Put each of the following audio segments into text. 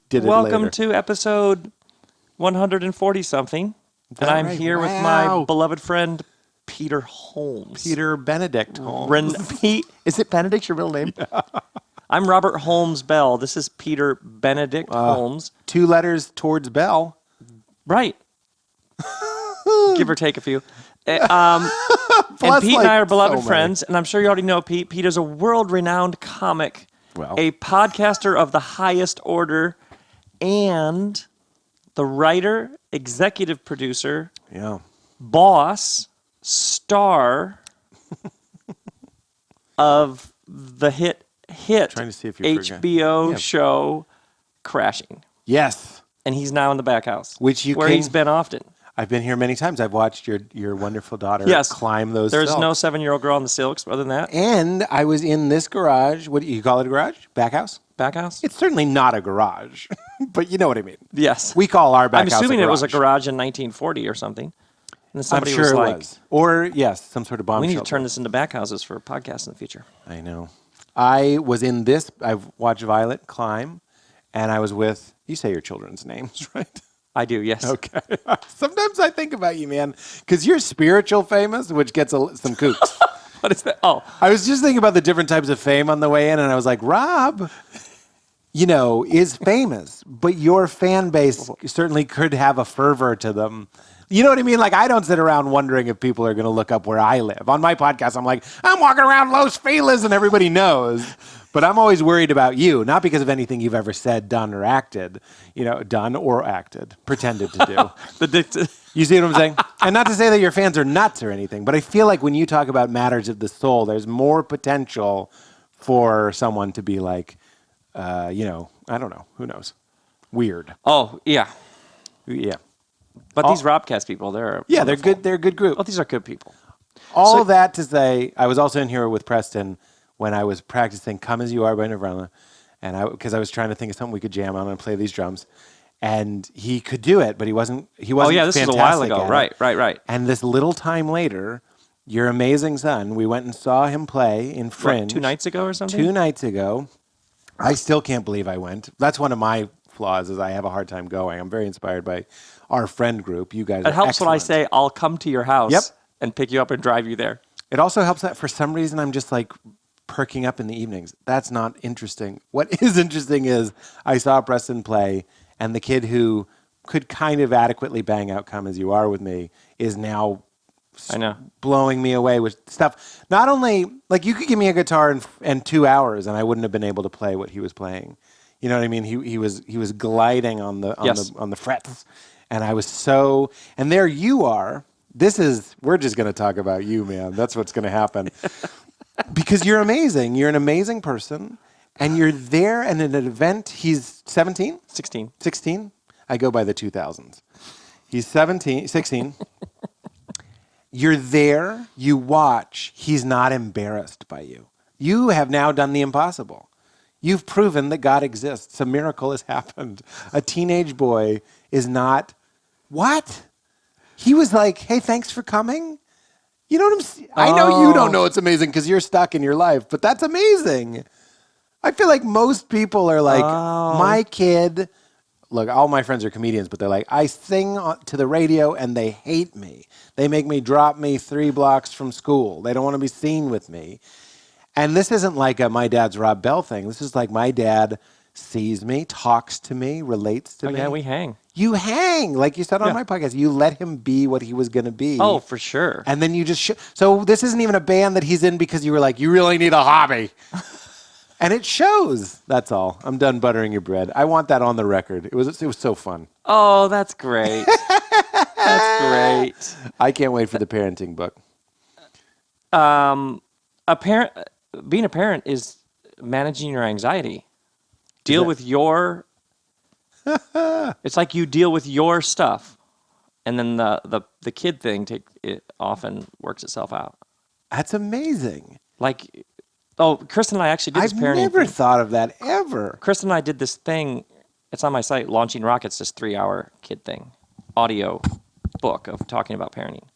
did it Welcome later. to episode 140-something. And I'm right? here with Wow. my beloved friend, Peter Holmes. Peter Benedict Holmes. Is it Benedict your real name? Yeah. I'm Robert Holmes Bell. This is Peter Benedict Holmes. 2 letters towards Bell. Right. Give or take a few. And Plus, Pete and I are beloved so many. friends, and I'm sure you already know Pete. Pete is a world-renowned comic, a podcaster of the highest order, and the writer, executive producer, boss, star of the hit Trying to see if you're HBO show Crashing. Yes. And he's now in the back house, where he's been often. I've been here many times. I've watched your wonderful daughter climb those There's silks. no 7-year-old girl on the silks other than that. And I was in this garage. What do you call it, a garage? Back house? Back house? It's certainly not a garage, but you know what I mean. Yes. We call our back I'm house assuming a it garage. was a garage in 1940 or something. And then somebody I'm sure was it like, was. Or, yes, some sort of bomb we need shelter. to turn this into back houses for podcasts in the future. I know. I was in this. I've watched Violet climb, and I was with, you say your children's names, right? I do, yes. Okay. Sometimes I think about you, man, because you're spiritual famous, which gets some kooks. What is that? Oh. I was just thinking about the different types of fame on the way in, and I was like, Rob, is famous, but your fan base certainly could have a fervor to them. You know what I mean? Like, I don't sit around wondering if people are going to look up where I live. On my podcast, I'm like, I'm walking around Los Feliz, and everybody knows. But I'm always worried about you, not because of anything you've ever said, done, or acted. Done or acted, pretended to do. You see what I'm saying? And not to say that your fans are nuts or anything, but I feel like when you talk about matters of the soul, there's more potential for someone to be like, I don't know. Who knows? Weird. Oh, yeah. Yeah. But these RobCast people, they're they're good. They're a good group. Oh, these are good people. All that to say, I was also in here with Preston when I was practicing "Come As You Are" by Nirvana, and because I was trying to think of something we could jam on and play these drums, and he could do it, but he wasn't. Oh yeah, this was a while ago. Right. And this little time later, your amazing son, we went and saw him play in Fringe. 2 nights ago or something? 2 nights ago. I still can't believe I went. That's one of my flaws, is I have a hard time going. I'm very inspired by our friend group. You guys. It helps when I excellent. say I'll come to your house. Yep. And pick you up and drive you there. It also helps that for some reason I'm just like perking up in the evenings. That's not interesting. What is interesting is I saw Preston play, and the kid who could kind of adequately bang out "Come As You Are" with me is now blowing me away with stuff. Not only, like, you could give me a guitar in 2 hours and I wouldn't have been able to play what he was playing. You know what I mean? He was gliding on the frets, and I was so. And there you are. We're just going to talk about you, man. That's what's going to happen. Because you're amazing. You're an amazing person. And you're there at an event. He's 17? 16. 16? I go by the 2000s. He's 16. You're there. You watch. He's not embarrassed by you. You have now done the impossible. You've proven that God exists. A miracle has happened. A teenage boy is not... What? He was like, hey, thanks for coming. You know what I'm saying? I know you don't know it's amazing because you're stuck in your life, but that's amazing. I feel like most people are like, my kid, look, all my friends are comedians, but they're like, I sing to the radio and they hate me. They make me drop me 3 blocks from school. They don't want to be seen with me. And this isn't like a my dad's Rob Bell thing. This is like my dad sees me, talks to me, relates to me. Yeah, we hang. You hang, like you said on my podcast. You let him be what he was going to be. Oh, for sure. And then you just... So this isn't even a band that he's in because you were like, you really need a hobby. And it shows. That's all. I'm done buttering your bread. I want that on the record. It was so fun. Oh, that's great. That's great. I can't wait for the parenting book. Being a parent is managing your anxiety. Deal with your... It's like you deal with your stuff, and then the kid thing it often works itself out. That's amazing. Like, Kristen and I actually did this parenting I've never thing. thought of that ever. Kristen and I did this thing. It's on my site, Launching Rockets, this 3-hour kid thing, audio book of talking about parenting,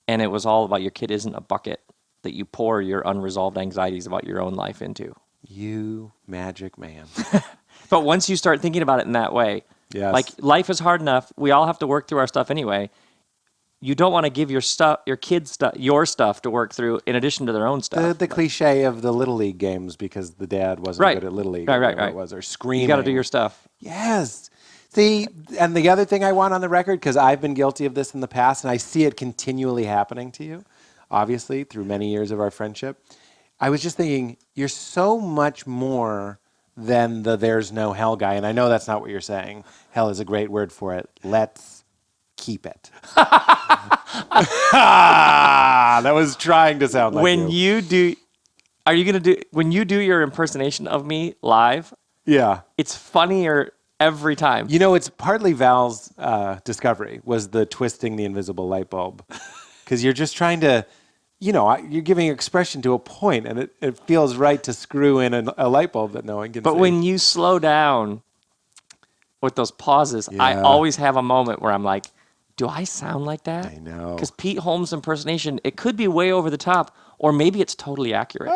and it was all about your kid isn't a bucket that you pour your unresolved anxieties about your own life into. You magic man. But once you start thinking about it in that way, Yes. like life is hard enough. We all have to work through our stuff anyway. You don't want to give your kids stuff, your stuff to work through in addition to their own stuff. The cliche of the Little League games because the dad wasn't good at Little League. Right. It was, or screaming. You got to do your stuff. Yes. See, and the other thing I want on the record, because I've been guilty of this in the past, and I see it continually happening to you, obviously, through many years of our friendship. I was just thinking, you're so much more than the there's no hell guy. And I know that's not what you're saying. Hell is a great word for it. Let's keep it. That was trying to sound like when you do your impersonation of me live? Yeah. It's funnier every time. You know, it's partly Val's discovery was the twisting the invisible light bulb. Because you're just trying to, you're giving expression to a point, and it feels right to screw in a light bulb that no one can see. But when you slow down with those pauses, I always have a moment where I'm like, do I sound like that? I know. Because Pete Holmes' impersonation, it could be way over the top, or maybe it's totally accurate.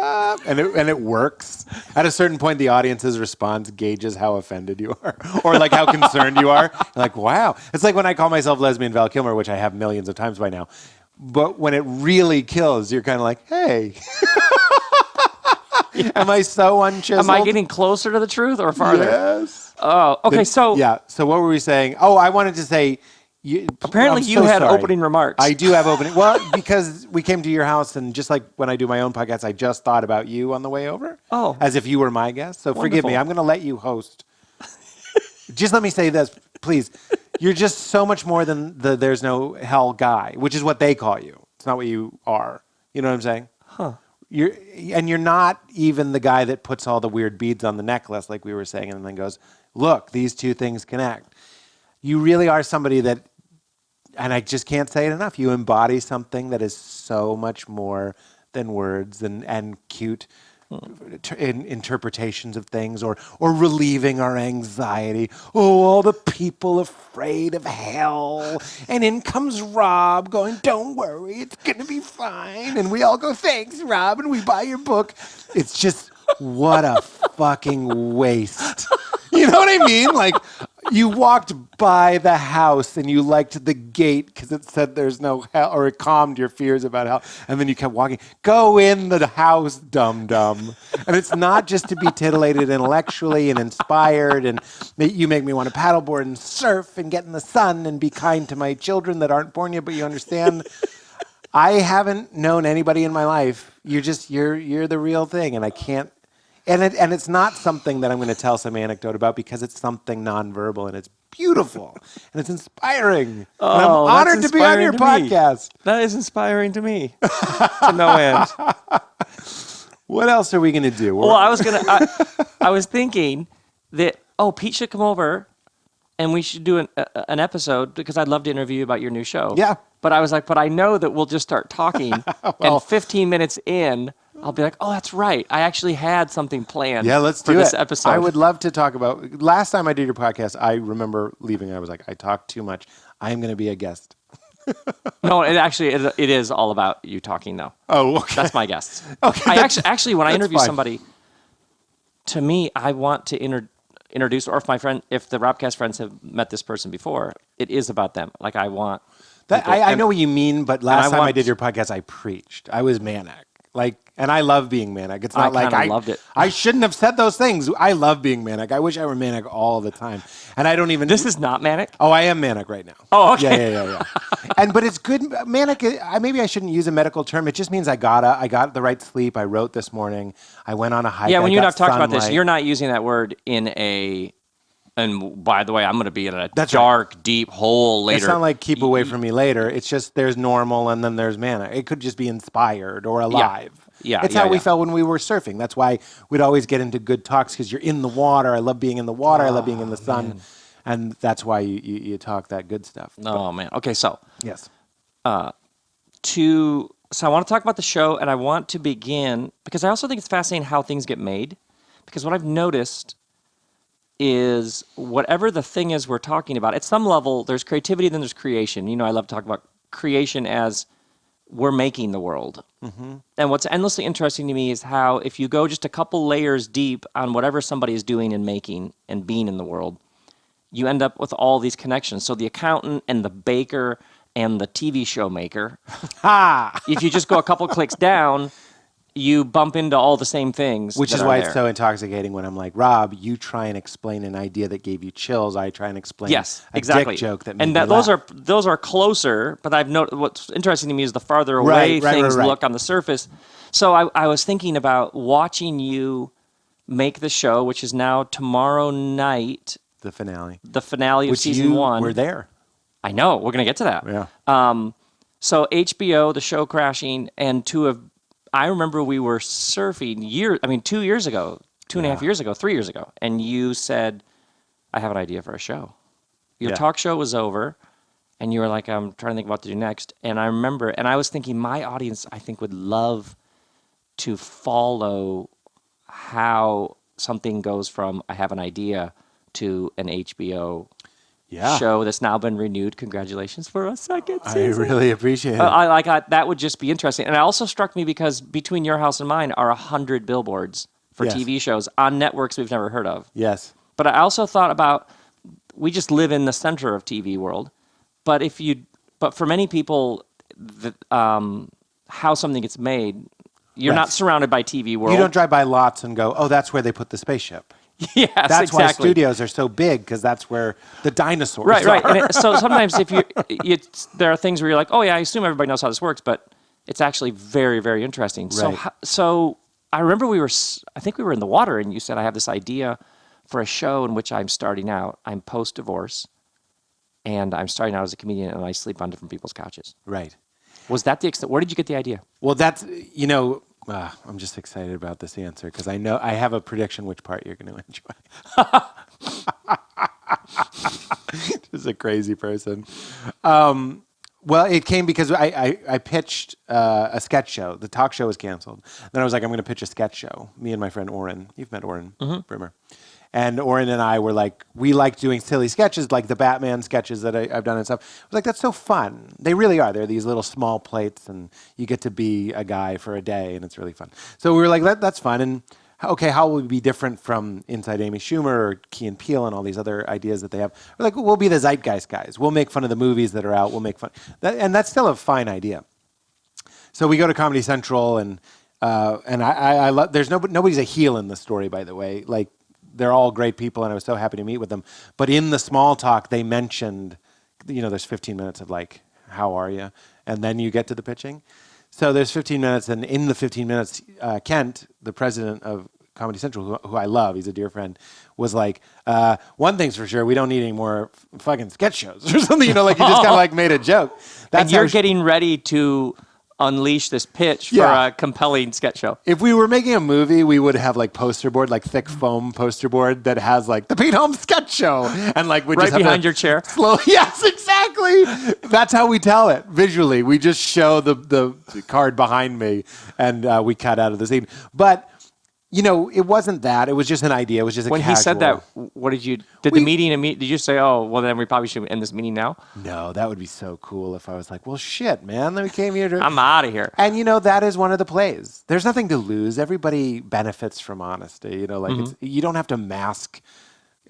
And it works. At a certain point, the audience's response gauges how offended you are, or like how concerned you are. You're like, wow. It's like when I call myself lesbian Val Kilmer, which I have millions of times by now. But when it really kills, you're kind of like, hey. Am I so unchiseled? Am I getting closer to the truth or farther? Yes. Oh, okay. So what were we saying? Oh, I wanted to say. Apparently you had opening remarks. I do have opening. Well, because we came to your house, and just like when I do my own podcast, I just thought about you on the way over. Oh. As if you were my guest. So forgive me. I'm going to let you host. Just let me say this, please. You're just so much more than the there's no hell guy, which is what they call you. It's not what you are. You know what I'm saying? Huh. You're not even the guy that puts all the weird beads on the necklace, like we were saying, and then goes, look, these two things connect. You really are somebody that, and I just can't say it enough, you embody something that is so much more than words and cute interpretations of things or relieving our anxiety. Oh, all the people afraid of hell. And in comes Rob going, don't worry, it's going to be fine. And we all go, thanks, Rob, and we buy your book. It's just, what a fucking waste. You know what I mean? Like, you walked by the house and you liked the gate because it said there's no hell, or it calmed your fears about hell. And then you kept walking. Go in the house, dum-dum. And it's not just to be titillated intellectually and inspired. And you make me want to paddleboard and surf and get in the sun and be kind to my children that aren't born yet, but you understand. I haven't known anybody in my life. You're the real thing, and I can't. And it's not something that I'm going to tell some anecdote about because it's something nonverbal and it's beautiful and it's inspiring. Oh, and I'm honored to be on your podcast. That is inspiring to me to no end. What else are we going to do? Well, I was thinking that, Pete should come over and we should do an episode because I'd love to interview you about your new show. Yeah. But I was like, I know that we'll just start talking and 15 minutes in, I'll be like, that's right. I actually had something planned for this episode. I would love to talk about, last time I did your podcast, I remember leaving. I was like, I talked too much. I am going to be a guest. No, it is all about you talking though. Oh, okay. That's my guest. Okay. I actually, when I interview somebody, to me, I want to introduce, or if the RobCast friends have met this person before, it is about them. Like I want. I know what you mean, but last time I did your podcast, I preached. I was manic. And I love being manic. It's not like I loved it. I shouldn't have said those things. I love being manic. I wish I were manic all the time. And I don't even. This is not manic? Oh, I am manic right now. Oh, okay. Yeah. But it's good. Manic, maybe I shouldn't use a medical term. It just means I got the right sleep. I wrote this morning. I went on a hike. Yeah, when you're not talking sunlight. about this, you're not using that word in a. And by the way, I'm going to be in a deep hole later. It's not like keep away from me later. It's just there's normal and then there's manic. It could just be inspired or alive. Yeah. It's how we felt when we were surfing. That's why we'd always get into good talks because you're in the water. I love being in the water. I love being in the sun. Man. And that's why you talk that good stuff. Man. Okay, so. Yes. So I want to talk about the show, and I want to begin, because I also think it's fascinating how things get made. Because what I've noticed is whatever the thing is we're talking about, at some level, there's creativity, then there's creation. I love to talk about creation as we're making the world. And what's endlessly interesting to me is how if you go just a couple layers deep on whatever somebody is doing and making and being in the world, you end up with all these connections. So the accountant and the baker and the TV show maker, if you just go a couple clicks down, you bump into all the same things. Which is why it's so intoxicating when I'm like, Rob, you try and explain an idea that gave you chills. I try and explain a dick joke that made me laugh. Those are closer, but I've noticed what's interesting to me is the farther away things look on the surface. So I was thinking about watching you make the show, which is now tomorrow night. The finale of season 1. We're there. I know. We're going to get to that. Yeah. So HBO, the show crashing, and I remember we were surfing 2 years ago, 2.5 years ago, 3 years ago, and you said, I have an idea for a show. Your talk show was over, and you were like, I'm trying to think what to do next. And I remember, and I was thinking my audience, I think, would love to follow how something goes from I have an idea to an HBO show that's now been renewed. Congratulations for a second season. I really appreciate it. That would just be interesting. And it also struck me because between your house and mine are 100 billboards for TV shows on networks we've never heard of. Yes. But I also thought about, we just live in the center of TV world. But for many people, how something gets made, you're not surrounded by TV world. You don't drive by lots and go, oh, that's where they put the spaceship. Yes, that's why studios are so big, because that's where the dinosaurs are. Right. And so sometimes there are things where you're like, oh yeah, I assume everybody knows how this works, but it's actually very, very interesting. Right. So I remember I think we were in the water, and you said, I have this idea for a show in which I'm starting out. I'm post-divorce, and I'm starting out as a comedian, and I sleep on different people's couches. Right. Was that the extent? Where did you get the idea? Well, I'm just excited about this answer because I know I have a prediction which part you're going to enjoy. Just a crazy person. Well, it came because I pitched a sketch show. The talk show was canceled. Then I was like, I'm going to pitch a sketch show. Me and my friend Oren. You've met Oren Brimmer. And Oren and I were like, we like doing silly sketches, like the Batman sketches that I've done and stuff. I was like, that's so fun. They really are. They're these little small plates, and you get to be a guy for a day, and it's really fun. So we were like, that's fun. And okay, how will we be different from Inside Amy Schumer or Key and Peele and all these other ideas that they have? We're like, we'll be the zeitgeist guys. We'll make fun of the movies that are out. We'll make fun. And that's still a fine idea. So we go to Comedy Central, and I love. Nobody's a heel in the story, by the way. Like, they're all great people, and I was so happy to meet with them. But in the small talk, they mentioned, there's 15 minutes of like, how are you? And then you get to the pitching. So there's 15 minutes, and in the 15 minutes, Kent, the president of Comedy Central, who I love, he's a dear friend, was like, one thing's for sure, we don't need any more fucking sketch shows or something, like he just kind of like made a joke. And you're getting ready to unleash this pitch for a compelling sketch show. If we were making a movie, we would have like poster board, like thick foam poster board that has like the Pete Holmes sketch show, and like we right just behind your chair. Yes, exactly. That's how we tell it visually. We just show the card behind me, and we cut out of the scene. But it wasn't that. It was just an idea. It was just when casual. He said that, what did you? Did you say, oh, well, then we probably should end this meeting now? No, that would be so cool if I was like, well, shit, man, then we came here to. I'm out of here. And that is one of the plays. There's nothing to lose. Everybody benefits from honesty. You don't have to mask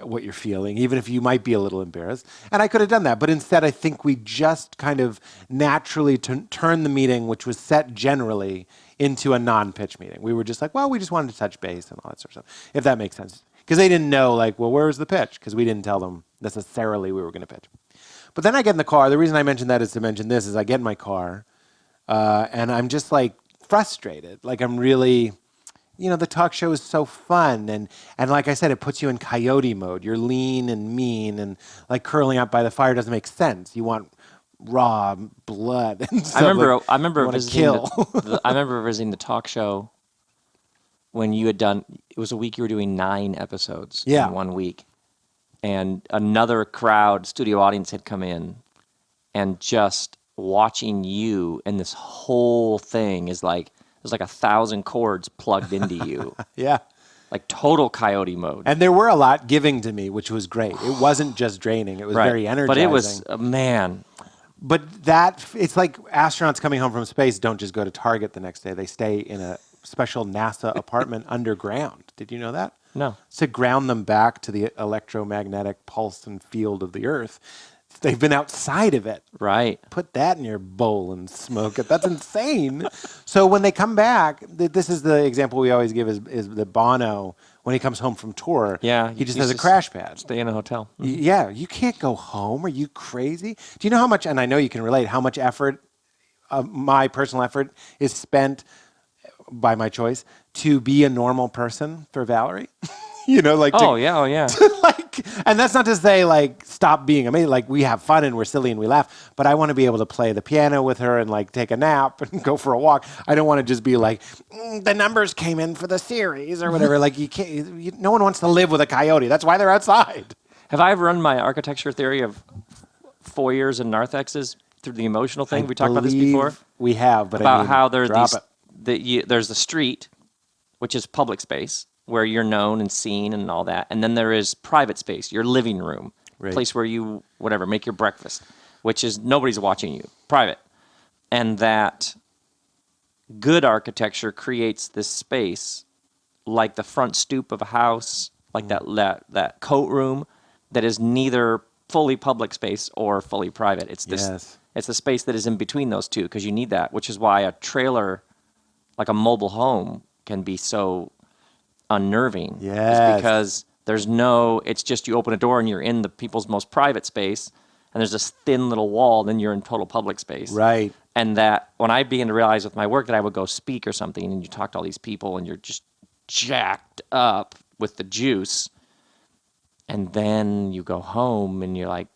what you're feeling, even if you might be a little embarrassed. And I could have done that, but instead, I think we just kind of naturally turned the meeting, which was set generally, into a non-pitch meeting. We were just like, well, we just wanted to touch base and all that sort of stuff, if that makes sense. Because they didn't know, like, well, where was the pitch? Because we didn't tell them necessarily we were going to pitch. But then I get in the car. The reason I mentioned that is to mention this, is I get in my car, and I'm just, like, frustrated. Like, I'm really, the talk show is so fun. And like I said, it puts you in coyote mode. You're lean and mean, and, like, curling up by the fire doesn't make sense. You want raw blood. And I remember visiting the talk show when you had done. It was a week you were doing 9 episodes in 1 week, and another studio audience had come in, and just watching you and this whole thing is like there's like 1,000 cords plugged into you. Yeah. Like total coyote mode. And there were a lot giving to me, which was great. It wasn't just draining. It was very energizing. But it was, man. But it's like astronauts coming home from space don't just go to Target the next day. They stay in a special NASA apartment underground. Did you know that? No. To ground them back to the electromagnetic pulse and field of the Earth. They've been outside of it. Right. Put that in your bowl and smoke it. That's insane. So when they come back, this is the example we always give is the Bono, when he comes home from tour, he just has a crash pad. Stay in a hotel. Mm-hmm. Yeah, you can't go home. Are you crazy? Do you know how much, and I know you can relate, how much effort, my personal effort, is spent by my choice to be a normal person for Valerie? Oh yeah. And that's not to say stop being amazing. We have fun and we're silly and we laugh, but I want to be able to play the piano with her and take a nap and go for a walk. I don't want to just be the numbers came in for the series or whatever. You can't. No one wants to live with a coyote. That's why they're outside. Have I ever run my architecture theory of foyers and narthexes through the emotional thing? We talked about this before. We have, but about how there's there's the street, which is public space, where you're known and seen and all that. And then there is private space, your living room, place where you, make your breakfast, which is nobody's watching you, private. And that good architecture creates this space, like the front stoop of a house, like that coat room, that is neither fully public space or fully private. It's this, it's the space that is in between those two, because you need that, which is why a trailer, like a mobile home, can be so unnerving. It's because it's just you open a door and you're in the people's most private space, and there's this thin little wall, then you're in total public space. Right. And that when I began to realize with my work that I would go speak or something and you talk to all these people and you're just jacked up with the juice, and then you go home and you're like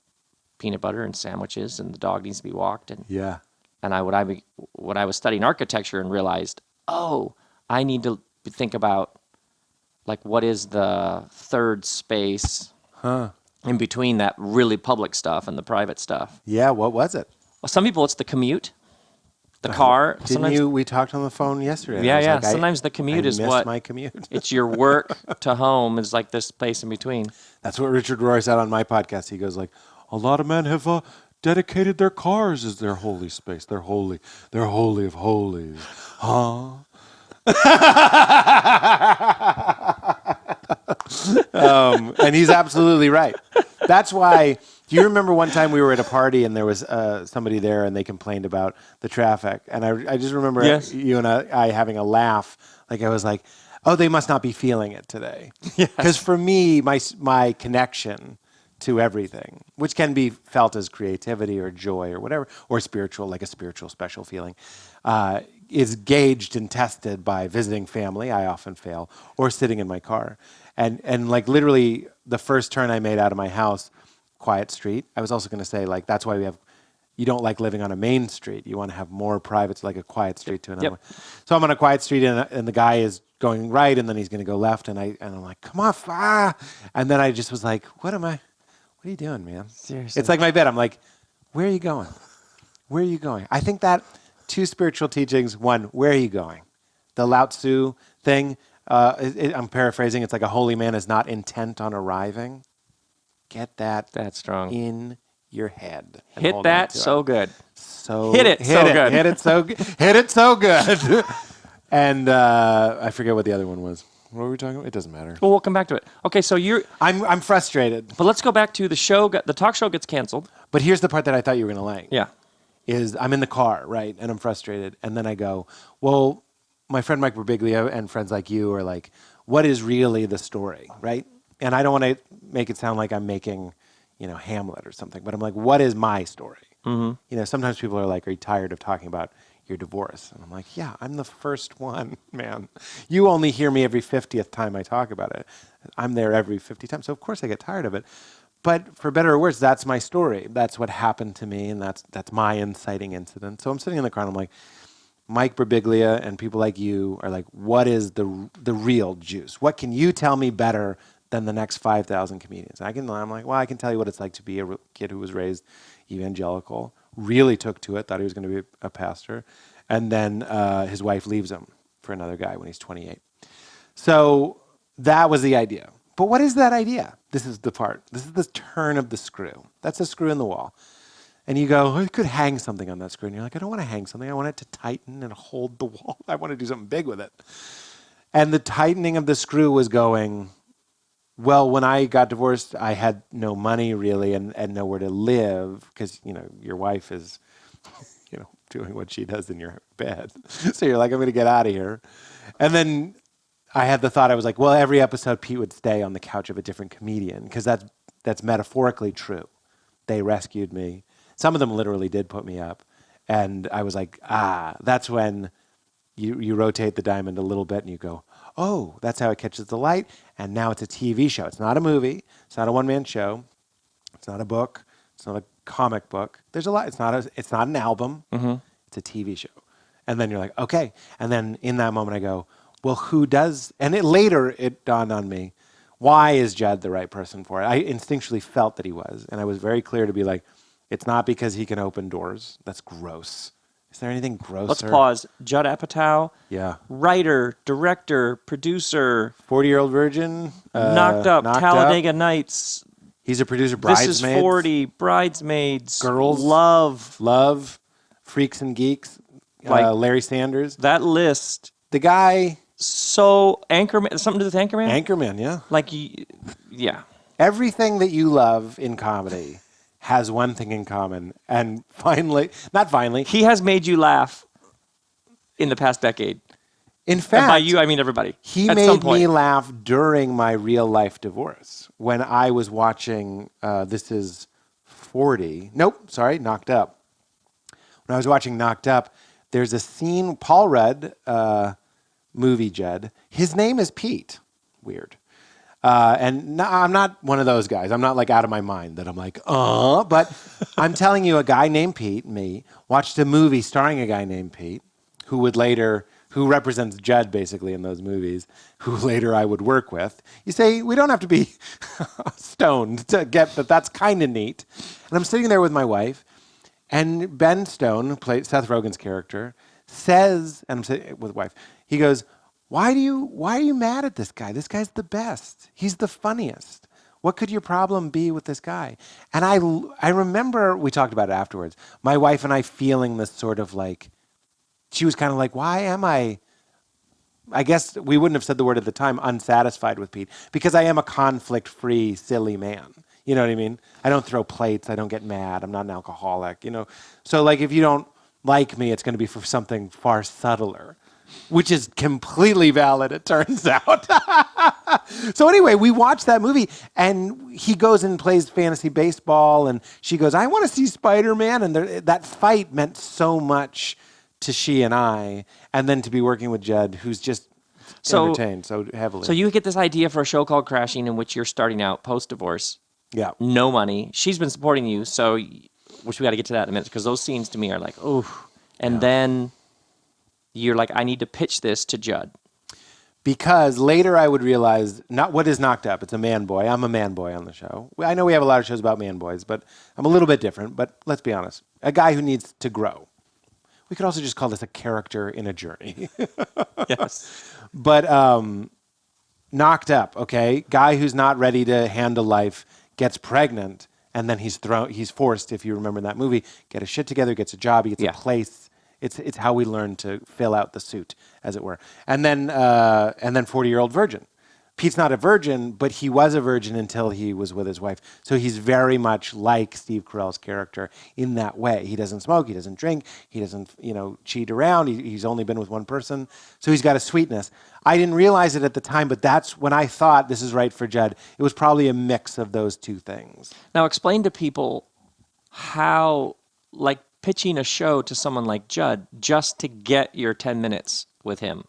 peanut butter and sandwiches and the dog needs to be walked, and when I was studying architecture and realized, I need to think about what is the third space in between that really public stuff and the private stuff. Yeah, what was it? Well, some people it's the commute, the car. We talked on the phone yesterday. Yeah. Sometimes the commute is what my commute. It's your work to home is this space in between. That's what Richard Rohr said on my podcast. He goes a lot of men have dedicated their cars as their holy space. They're holy. They're holy of holies. Huh? And he's absolutely right. That's why. Do you remember one time we were at a party and there was somebody there and they complained about the traffic? And I just remember you and I having a laugh. I was like, oh, they must not be feeling it today. Because for me, my connection to everything, which can be felt as creativity or joy or whatever, or spiritual, like a spiritual special feeling, is gauged and tested by visiting family. I often fail, or sitting in my car. And literally the first turn I made out of my house, quiet street. I was also going to say that's why you don't like living on a main street. You want to have more private, like a quiet street to another one. So I'm on a quiet street and the guy is going right and then he's going to go left and I'm like, come on, and then I just was like, what are you doing, man? Seriously. It's like my bed. I'm like, where are you going? Where are you going? I think that two spiritual teachings. One, where are you going? The Lao Tzu thing, I'm paraphrasing. It's like a holy man is not intent on arriving. Get that That's strong. in your head. Hit that so good. Hit it so good. Hit it so good. And I forget what the other one was. What were we talking about? It doesn't matter. Well, we'll come back to it. Okay, so I'm frustrated. But let's go back to the show. The talk show gets canceled. But here's the part that I thought you were going to like. Yeah. Is I'm in the car, right? And I'm frustrated. And then I go, well, my friend Mike Birbiglia and friends like you are like, what is really the story, right? And I don't want to make it sound like I'm making, Hamlet or something. But I'm like, what is my story? Mm-hmm. Sometimes people are like, are you tired of talking about your divorce? And I'm like, yeah, I'm the first one, man. You only hear me every 50th time I talk about it. I'm there every 50 times. So of course I get tired of it. But for better or worse, that's my story. That's what happened to me, and that's my inciting incident. So I'm sitting in the car and I'm like, Mike Birbiglia and people like you are like, what is the real juice? What can you tell me better than the next 5,000 comedians? I'm like, well, I can tell you what it's like to be a kid who was raised evangelical, really took to it, thought he was going to be a pastor, and then his wife leaves him for another guy when he's 28. So that was the idea. But what is that idea? This is the part. This is the turn of the screw. That's a screw in the wall. And you go, oh, you could hang something on that screw. And you're like, I don't want to hang something. I want it to tighten and hold the wall. I want to do something big with it. And the tightening of the screw was going, well, when I got divorced, I had no money really and nowhere to live because, your wife is, doing what she does in your bed. So you're like, I'm going to get out of here. And then I had the thought, I was like, well, every episode Pete would stay on the couch of a different comedian because that's metaphorically true. They rescued me. Some of them literally did put me up. And I was like, that's when you rotate the diamond a little bit and you go, oh, that's how it catches the light. And now it's a TV show. It's not a movie. It's not a one-man show. It's not a book. It's not a comic book. There's a lot. It's not an album. Mm-hmm. It's a TV show. And then you're like, okay. And then in that moment I go, well, who does? And later it dawned on me, why is Judd the right person for it? I instinctually felt that he was. And I was very clear to be like, it's not because he can open doors. That's gross. Is there anything grosser? Let's pause. Judd Apatow. Yeah. Writer, director, producer. 40-year-old virgin. Knocked Up. Talladega Nights. He's a producer. Bridesmaids. This is 40. Bridesmaids. Girls. Love. Freaks and Geeks. Larry Sanders. That list. The guy. So Anchorman. Something to do with Anchorman? Anchorman, yeah. Yeah. Everything that you love in comedy has one thing in common. And not finally. He has made you laugh in the past decade. In fact. And by you, I mean everybody. He made me laugh during my real life divorce. When I was watching, This Is 40. Nope, sorry, Knocked Up. When I was watching Knocked Up, there's a scene, Paul Rudd, movie Judd. His name is Pete. Weird. And no, I'm not one of those guys. I'm not like out of my mind that I'm like, but I'm telling you, a guy named Pete, me, watched a movie starring a guy named Pete, who represents Judd basically in those movies, who later I would work with. You say, we don't have to be stoned to get that. That's kind of neat. And I'm sitting there with my wife, and Ben Stone, who played Seth Rogen's character, says, and I'm sitting with wife, he goes, why are you mad at this guy? This guy's the best. He's the funniest. What could your problem be with this guy? And I remember, we talked about it afterwards, my wife and I feeling this sort of like, she was kind of like, why am I guess we wouldn't have said the word at the time, unsatisfied with Pete, because I am a conflict-free, silly man. You know what I mean? I don't throw plates. I don't get mad. I'm not an alcoholic, So like if you don't like me, it's going to be for something far subtler, which is completely valid, it turns out. So anyway, we watched that movie, and he goes and plays fantasy baseball, and she goes, I want to see Spider-Man, and that fight meant so much to she and I, and then to be working with Judd, who's just entertained so heavily. So you get this idea for a show called Crashing, in which you're starting out post-divorce. Yeah. No money. She's been supporting you, which we got to get to that in a minute, because those scenes to me are like, ooh. And then you're like, I need to pitch this to Judd. Because later I would realize, what is Knocked Up? It's a man boy. I'm a man boy on the show. I know we have a lot of shows about man boys, but I'm a little bit different. But let's be honest. A guy who needs to grow. We could also just call this a character in a journey. Yes. But Knocked Up, okay? Guy who's not ready to handle life, gets pregnant, and then he's forced, if you remember that movie, get his shit together, gets a job, he gets a place. It's how we learn to fill out the suit, as it were. And then 40-year-old virgin. Pete's not a virgin, but he was a virgin until he was with his wife. So he's very much like Steve Carell's character in that way. He doesn't smoke, he doesn't drink, he doesn't, cheat around. He's only been with one person. So he's got a sweetness. I didn't realize it at the time, but that's when I thought this is right for Judd. It was probably a mix of those two things. Now explain to people how, pitching a show to someone like Judd just to get your 10 minutes with him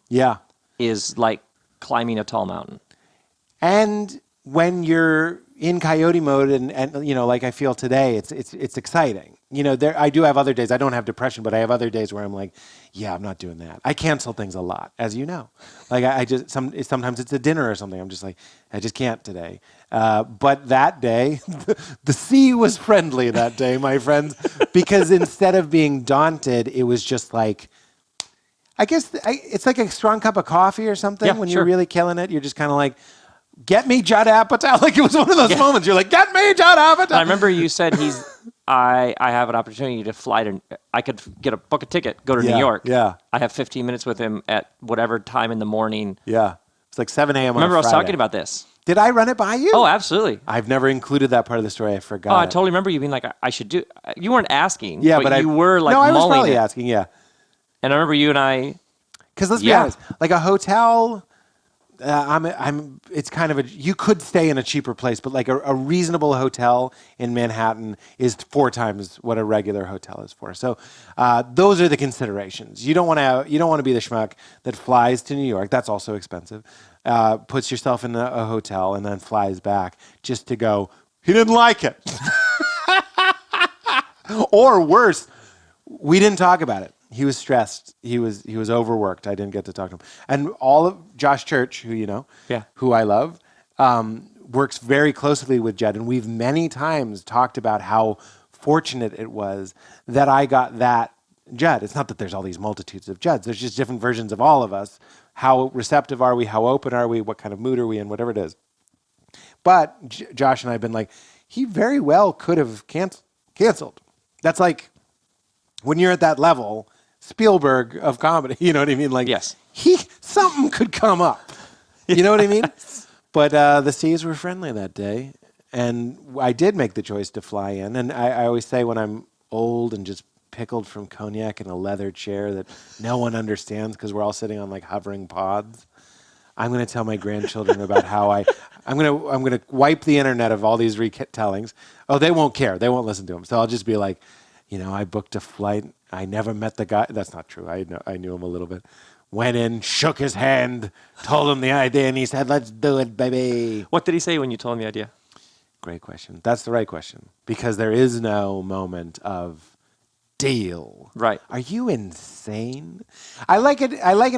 is like climbing a tall mountain. And when you're in coyote mode and like I feel today, it's exciting. I do have other days. I don't have depression, but I have other days where I'm like, yeah, I'm not doing that. I cancel things a lot, as you know. Like sometimes it's a dinner or something. I'm just like, I just can't today. But that day, the sea was friendly that day, my friends, because instead of being daunted, it was just like, I guess it's like a strong cup of coffee or something. When you're really killing it, you're just kind of like, get me Judd Apatow. Like it was one of those moments. You're like, get me Judd Apatow. I remember you said I have an opportunity to fly to, I could book a ticket, go to New York. Yeah. I have 15 minutes with him at whatever time in the morning. Yeah. It's like 7 a.m. on Remember, a I was Friday. talking about this. Did I run it by you? Oh, absolutely. I've never included that part of the story. I forgot. Oh, I it. totally remember you being like, I should do. You weren't asking. Yeah, but you were like no, I was mulling probably it. asking. Yeah. And I remember you and I. Because let's be honest, like a hotel, it's kind of you could stay in a cheaper place, but like a reasonable hotel in Manhattan is 4 times what a regular hotel is for. So those are the considerations. You don't want to be the schmuck that flies to New York. That's also expensive. Puts yourself in a hotel and then flies back just to go, he didn't like it. Or worse, we didn't talk about it. He was stressed. He was overworked. I didn't get to talk to him. And all of Josh Church, who you know, who I love, works very closely with Judd. And we've many times talked about how fortunate it was that I got that Judd. It's not that there's all these multitudes of Judds. There's just different versions of all of us. How receptive are we? How open are we? What kind of mood are we in? Whatever it is. But Josh and I have been like, he very well could have canceled. That's like, when you're at that level, Spielberg of comedy, you know what I mean? Like, yes. Something could come up. You know what I mean? But the seas were friendly that day, and I did make the choice to fly in. And I always say when I'm old and just pickled from cognac in a leather chair that no one understands because we're all sitting on like hovering pods, I'm going to tell my grandchildren about how I'm going to wipe the internet of all these retellings. Oh, they won't care. They won't listen to them. So I'll just be like, I booked a flight. I never met the guy. That's not true. I knew him a little bit. Went in, shook his hand, told him the idea, and he said, "Let's do it, baby." What did he say when you told him the idea? Great question. That's the right question. Because there is no moment of deal. Right. Are you insane? I liken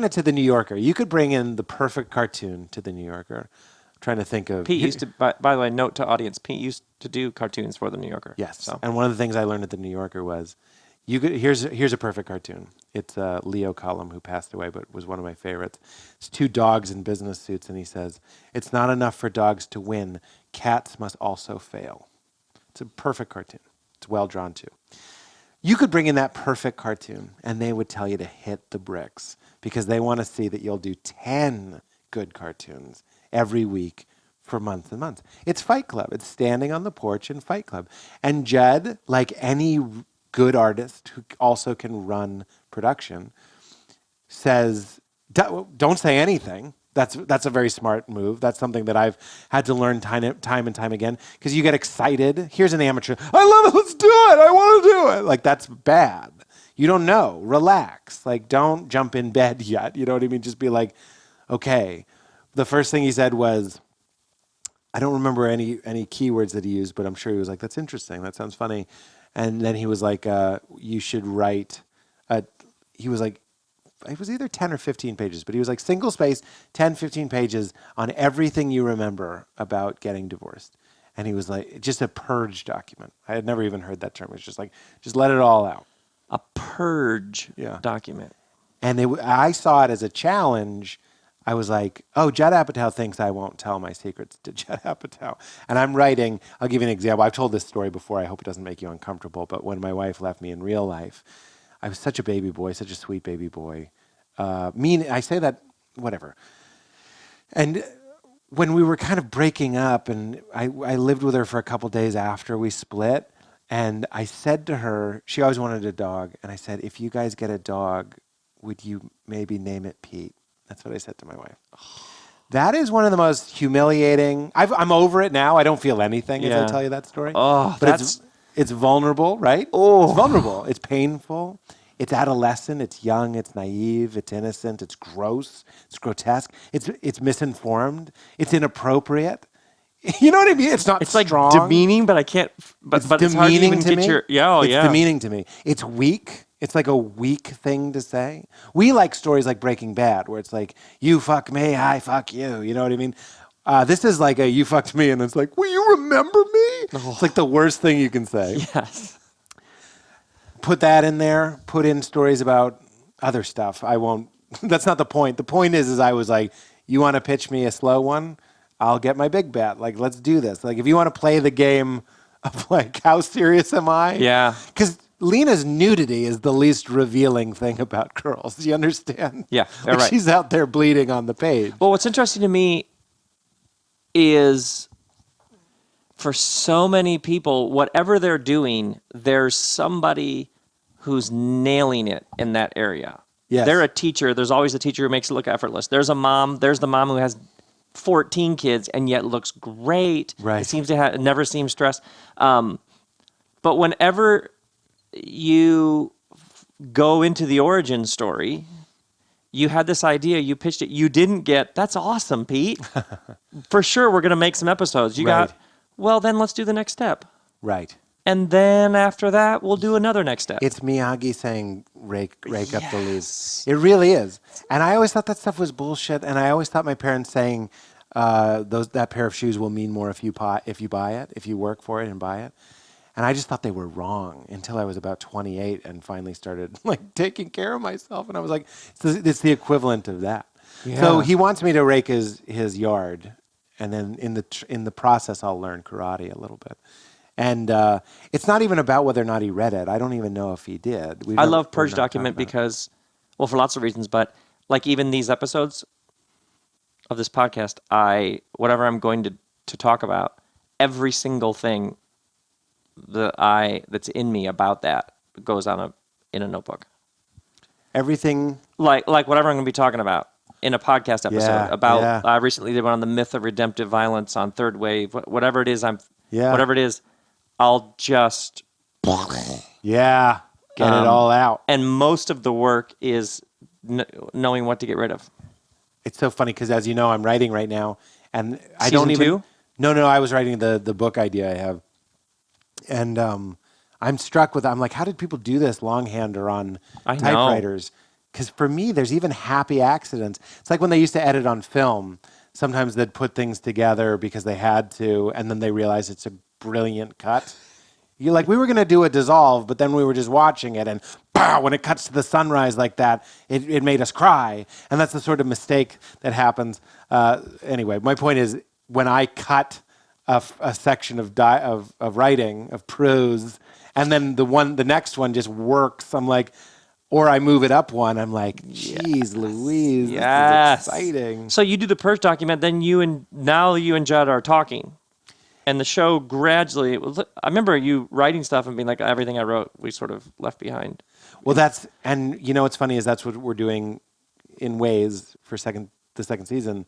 it to the New Yorker. You could bring in the perfect cartoon to the New Yorker. I'm trying to think of... Pete used to, by the way, note to audience, Pete used to do cartoons for the New Yorker. Yes. So. And one of the things I learned at the New Yorker was, here's a perfect cartoon. It's Leo Cullum, who passed away, but was one of my favorites. It's 2 dogs in business suits, and he says, "It's not enough for dogs to win. Cats must also fail." It's a perfect cartoon. It's well drawn, too. You could bring in that perfect cartoon, and they would tell you to hit the bricks because they want to see that you'll do 10 good cartoons every week for months and months. It's Fight Club. It's standing on the porch in Fight Club. And Judd, like any good artist who also can run production, says, don't say anything. That's a very smart move. That's something that I've had to learn time and time again because you get excited. Here's an amateur. I love it. Let's do it. I want to do it. Like, that's bad. You don't know. Relax. Like, don't jump in bed yet. You know what I mean? Just be like, okay. The first thing he said was, I don't remember any keywords that he used, but I'm sure he was like, that's interesting. That sounds funny. And then he was like, you should write. He was like, it was either 10 or 15 pages, but he was like single space, 10, 15 pages on everything you remember about getting divorced. And he was like, just a purge document. I had never even heard that term. It was just like, just let it all out. A purge document. And I saw it as a challenge. I was like, oh, Judd Apatow thinks I won't tell my secrets to Judd Apatow. And I'm writing, I'll give you an example. I've told this story before. I hope it doesn't make you uncomfortable. But when my wife left me in real life, I was such a baby boy, such a sweet baby boy. I say that, whatever. And when we were kind of breaking up, and I lived with her for a couple days after we split, and I said to her, she always wanted a dog, and I said, if you guys get a dog, would you maybe name it Pete? That's what I said to my wife. That is one of the most humiliating. I'm over it now. I don't feel anything as I tell you that story. Oh, but it's vulnerable, right? Oh, it's vulnerable. It's painful. It's adolescent. It's young. It's naive. It's innocent. It's gross. It's grotesque. It's misinformed. It's inappropriate. You know what I mean? It's not. It's strong. Like demeaning, but I can't. But it's hard to even get your. Yeah, it's demeaning to me. It's weak. It's like a weak thing to say. We like stories like Breaking Bad, where it's like, you fuck me, I fuck you. You know what I mean? This is like a you fucked me, and it's like, will you remember me? Oh. It's like the worst thing you can say. Yes. Put that in there. Put in stories about other stuff. I won't. That's not the point. The point is I was like, you want to pitch me a slow one? I'll get my big bat. Like, let's do this. Like, if you want to play the game of like, how serious am I? Yeah. Because Lena's nudity is the least revealing thing about girls. Do you understand? Yeah, like right. She's out there bleeding on the page. Well, what's interesting to me is for so many people, whatever they're doing, there's somebody who's nailing it in that area. Yes. They're a teacher. There's always a teacher who makes it look effortless. There's a mom. There's the mom who has 14 kids and yet looks great. Right. It seems to never seems stressed. But whenever you go into the origin story, you had this idea, you pitched it, you didn't get, that's awesome, Pete. For sure, we're going to make some episodes. You got, well, then let's do the next step. Right. And then after that, we'll do another next step. It's Miyagi saying, rake up the leaves. It really is. And I always thought that stuff was bullshit. And I always thought my parents saying that pair of shoes will mean more if you buy it, if you work for it and buy it. And I just thought they were wrong until I was about 28 and finally started like taking care of myself. And I was like, it's the equivalent of that. Yeah. So he wants me to rake his yard. And then in the process, I'll learn karate a little bit. And it's not even about whether or not he read it. I don't even know if he did. I love Purge Document because, well, for lots of reasons, but like even these episodes of this podcast, whatever I'm going to talk about, every single thing that's in me about that goes on in a notebook. Everything? Like whatever I'm going to be talking about in a podcast episode I recently did one on the myth of redemptive violence on Third Wave, whatever it is, I'll just get it all out. And most of the work is knowing what to get rid of. It's so funny because, as you know, I'm writing right now, and I Season don't even. 2? No, I was writing the book idea I have, and I'm struck with. I'm like, how did people do this longhand or on typewriters? Because for me, there's even happy accidents. It's like when they used to edit on film. Sometimes they'd put things together because they had to, and then they realize it's a brilliant cut. You're like, we were going to do a dissolve, but then we were just watching it, and pow, when it cuts to the sunrise like that, it made us cry. And that's the sort of mistake that happens. Anyway, my point is, when I cut a section of writing, of prose, and then the next one just works, I'm like, or I move it up one, I'm like, geez, Louise, this is exciting. So you do the Purge Document, then you and Judd are talking. And the show gradually, I remember you writing stuff and being like, everything I wrote, we sort of left behind. Well, and you know what's funny is that's what we're doing in ways for the second season,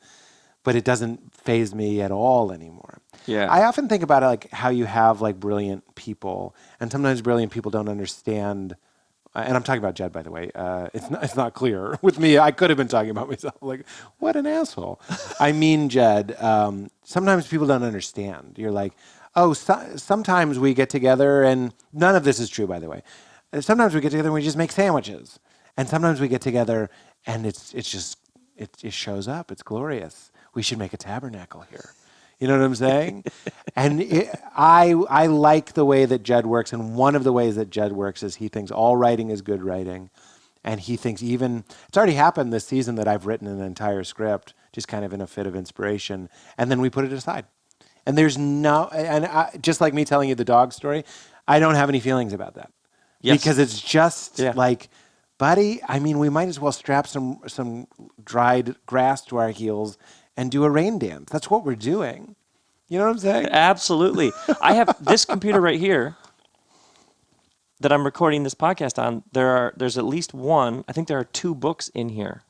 but it doesn't faze me at all anymore. Yeah. I often think about it like how you have like brilliant people, and sometimes brilliant people don't understand. And I'm talking about Judd, by the way. It's not clear with me. I could have been talking about myself. Like, what an asshole. I mean, Judd. Sometimes people don't understand. You're like, oh, sometimes we get together, and none of this is true, by the way. Sometimes we get together and we just make sandwiches, and sometimes we get together and it shows up. It's glorious. We should make a tabernacle here. You know what I'm saying? And I like the way that Judd works, and one of the ways that Judd works is he thinks all writing is good writing, and he thinks it's already happened this season that I've written an entire script, just kind of in a fit of inspiration, and then we put it aside. And just like me telling you the dog story, I don't have any feelings about that. Yes. Because it's just like, buddy, I mean, we might as well strap some dried grass to our heels and do a rain dance. That's what we're doing. You know what I'm saying? Absolutely. I have this computer right here that I'm recording this podcast on. There's at least one. I think there are 2 books in here.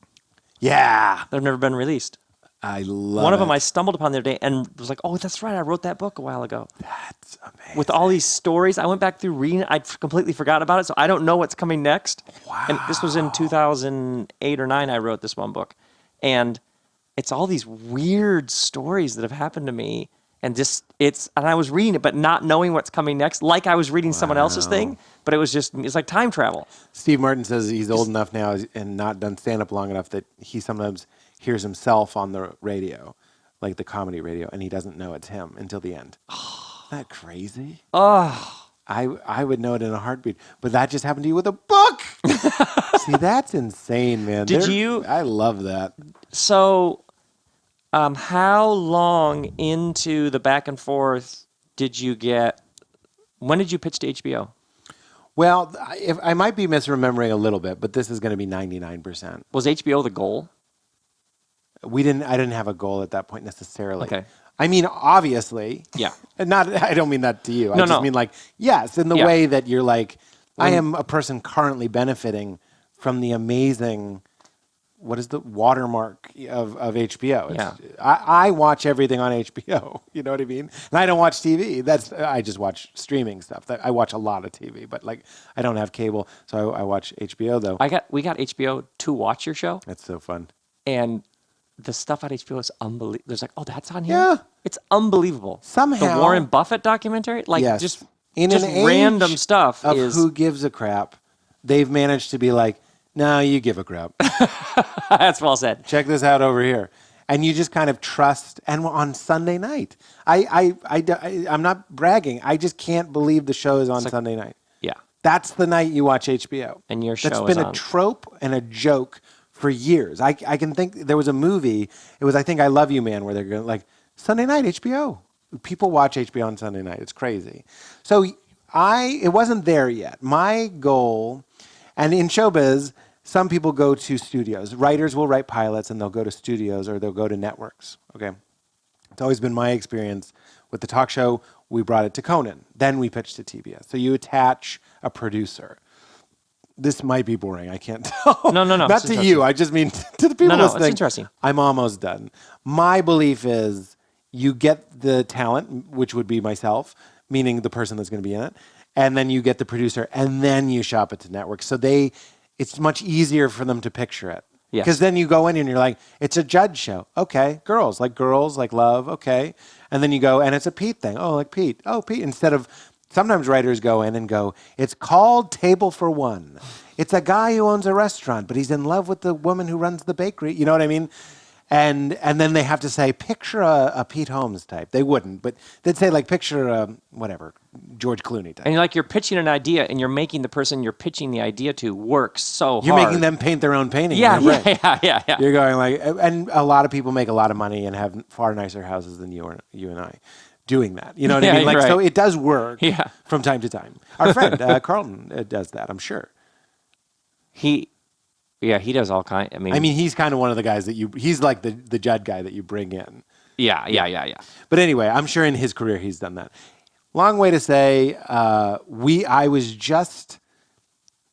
Yeah. That have never been released. I love one of them I stumbled upon the other day and was like, oh, that's right. I wrote that book a while ago. That's amazing. With all these stories. I went back through reading. I completely forgot about it, so I don't know what's coming next. Wow. And this was in 2008 or 9 I wrote this one book. And it's all these weird stories that have happened to me. And and I was reading it, but not knowing what's coming next, like I was reading someone else's thing, but it's like time travel. Steve Martin says he's old enough now and not done stand-up long enough that he sometimes hears himself on the radio, like the comedy radio, and he doesn't know it's him until the end. Isn't that crazy? Oh. I would know it in a heartbeat, but that just happened to you with a book. See, that's insane, man. I love that. So, how long into the back and forth did you get When did you pitch to HBO? Well, if I might be misremembering a little bit, but this is going to be 99%. Was HBO the goal? I didn't have a goal at that point necessarily. Okay. I mean, obviously. Yeah. I don't mean that to you. I just mean like, yes, in the Yeah. way that you're like, I am a person currently benefiting from the amazing, what is the watermark of HBO? Yeah. I watch everything on HBO. You know what I mean? And I don't watch TV. I just watch streaming stuff. I watch a lot of TV, but like I don't have cable, so I watch HBO though. We got HBO to watch your show. That's so fun. And the stuff on HBO is unbelievable. There's like, oh, that's on here? Yeah. It's unbelievable. Somehow. The Warren Buffett documentary, like Yes. just In an age random stuff of is... who gives a crap, they've managed to be like, no, you give a crap. That's well said. Check this out over here. And you just kind of trust. And on Sunday night, I'm not bragging. I just can't believe the show is on Sunday night. Yeah. That's the night you watch HBO. And your show That's is been on. a trope and a joke for years. I can think there was a movie. It was, I think, I Love You Man, where they're going like, Sunday night, HBO. People watch HBO on Sunday night. It's crazy. So it wasn't there yet. My goal, and in showbiz, some people go to studios. Writers will write pilots and they'll go to studios or they'll go to networks. Okay. It's always been my experience with the talk show. We brought it to Conan. Then we pitched to TBS. So you attach a producer. This might be boring. I can't tell. No. Not to you. I just mean to the people listening. It's interesting. I'm almost done. My belief is you get the talent, which would be myself, meaning the person that's going to be in it, and then you get the producer, and then you shop it to networks. So it's much easier for them to picture it. Yes. Because then you go in and you're like, it's a Judd show. Okay. Girls, like love. Okay. And then you go, and it's a Pete thing. Oh, like Pete. Oh, Pete. Instead of, sometimes writers go in and go, it's called Table for One. It's a guy who owns a restaurant, but he's in love with the woman who runs the bakery. You know what I mean? And then they have to say, picture a Pete Holmes type. They wouldn't, but they'd say like, picture a, whatever, George Clooney type. And you're pitching an idea, and you're making the person you're pitching the idea to work so hard. You're making them paint their own painting. Yeah. You're going like, and a lot of people make a lot of money and have far nicer houses than you and I doing that. You know what I mean? Like, right. So it does work from time to time. Our friend, Carlton, does that, I'm sure. He does all kinds. I mean, he's kind of one of the guys that he's like the Judd guy that you bring in. Yeah. But anyway, I'm sure in his career he's done that. Long way to say, I was just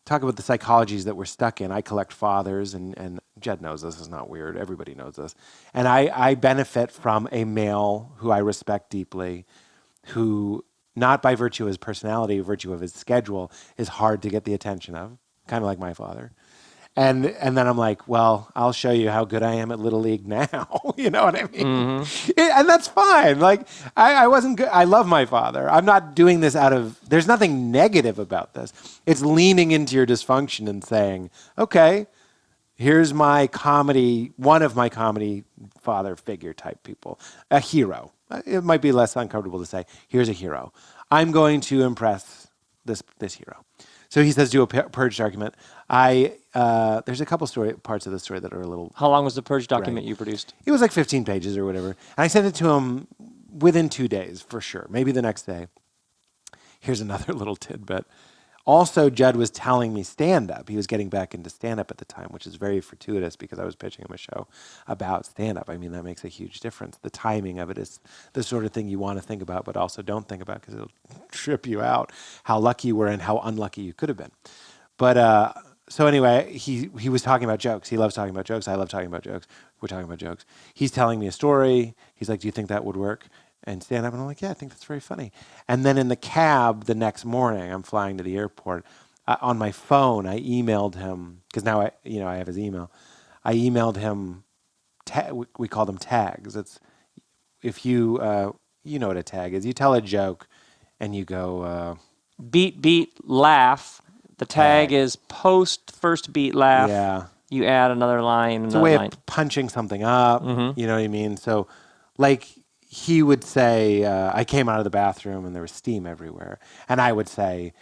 talking about the psychologies that we're stuck in. I collect fathers, and Judd knows this is not weird. Everybody knows this. And I benefit from a male who I respect deeply, who, not by virtue of his personality, virtue of his schedule, is hard to get the attention of, kind of like my father. And then I'm like, well, I'll show you how good I am at Little League now. You know what I mean? Mm-hmm. And that's fine. Like, I wasn't good. I love my father. I'm not doing this there's nothing negative about this. It's leaning into your dysfunction and saying, okay, here's my comedy, one of my comedy father figure type people, a hero. It might be less uncomfortable to say, here's a hero. I'm going to impress this hero. So he says, do a purged argument. There's a couple parts of the story that are a little... How long was the purged document you produced? It was like 15 pages or whatever. And I sent it to him within 2 days, for sure. Maybe the next day. Here's another little tidbit. Also, Judd was telling me stand-up. He was getting back into stand-up at the time, which is very fortuitous because I was pitching him a show about stand-up. I mean, that makes a huge difference. The timing of it is the sort of thing you want to think about, but also don't think about because it'll trip you out how lucky you were and how unlucky you could have been. But so anyway, he was talking about jokes. He loves talking about jokes. I love talking about jokes. We're talking about jokes. He's telling me a story. He's like, do you think that would work? And stand up, and I'm like, yeah, I think that's very funny. And then in the cab the next morning, I'm flying to the airport. On my phone, I emailed him, because now I have his email. I emailed him, we call them tags. It's if you know what a tag is. You tell a joke, and you go... beat, laugh. The tag is post first beat, laugh. Yeah. You add another line. It's a way of punching something up. Mm-hmm. You know what I mean? So, like... He would say, I came out of the bathroom and there was steam everywhere. And I would say,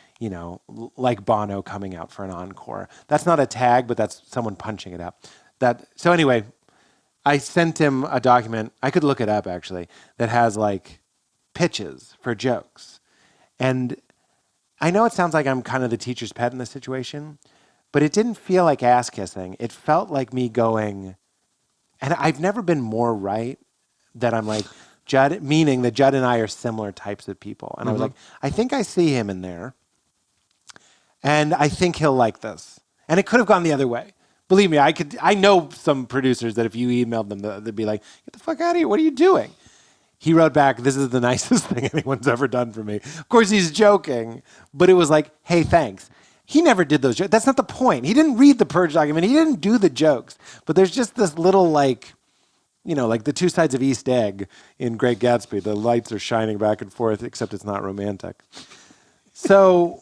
like Bono coming out for an encore. That's not a tag, but that's someone punching it up. So anyway, I sent him a document, I could look it up actually, that has like pitches for jokes. And I know it sounds like I'm kind of the teacher's pet in this situation, but it didn't feel like ass kissing. It felt like me going, and I've never been more right that I'm like, Judd, meaning that Judd and I are similar types of people. And I was like, I think I see him in there, and I think he'll like this. And it could have gone the other way. Believe me, I know some producers that if you emailed them, they'd be like, get the fuck out of here. What are you doing? He wrote back, this is the nicest thing anyone's ever done for me. Of course, he's joking, but it was like, hey, thanks. He never did those jokes. That's not the point. He didn't read the Purge document. He didn't do the jokes. But there's just this little, like, you know, like the two sides of East Egg in Great Gatsby. The lights are shining back and forth, except it's not romantic. So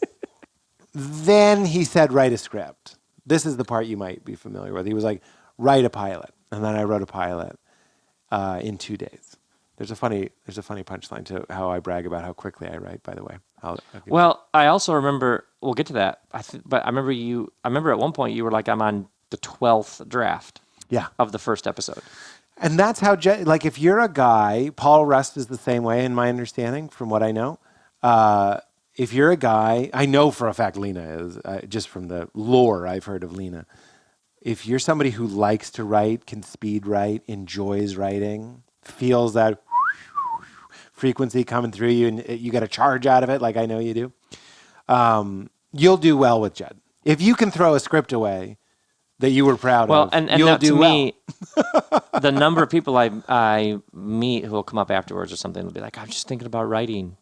then he said, write a script. This is the part you might be familiar with. He was like, write a pilot. And then I wrote a pilot in 2 days. There's a funny punchline to how I brag about how quickly I write, by the way. Well, I also remember, we'll get to that, but I remember at one point you were like, I'm on the 12th draft of the first episode. And that's how, like, if you're a guy, Paul Rust is the same way in my understanding from what I know. If you're a guy, I know for a fact Lena is, just from the lore I've heard of Lena. If you're somebody who likes to write, can speed write, enjoys writing, feels that frequency coming through you and you get a charge out of it, like I know you do, you'll do well with Judd. If you can throw a script away that you were proud of, and you'll that, do to well. me, the number of people I meet who will come up afterwards or something will be like, I'm just thinking about writing.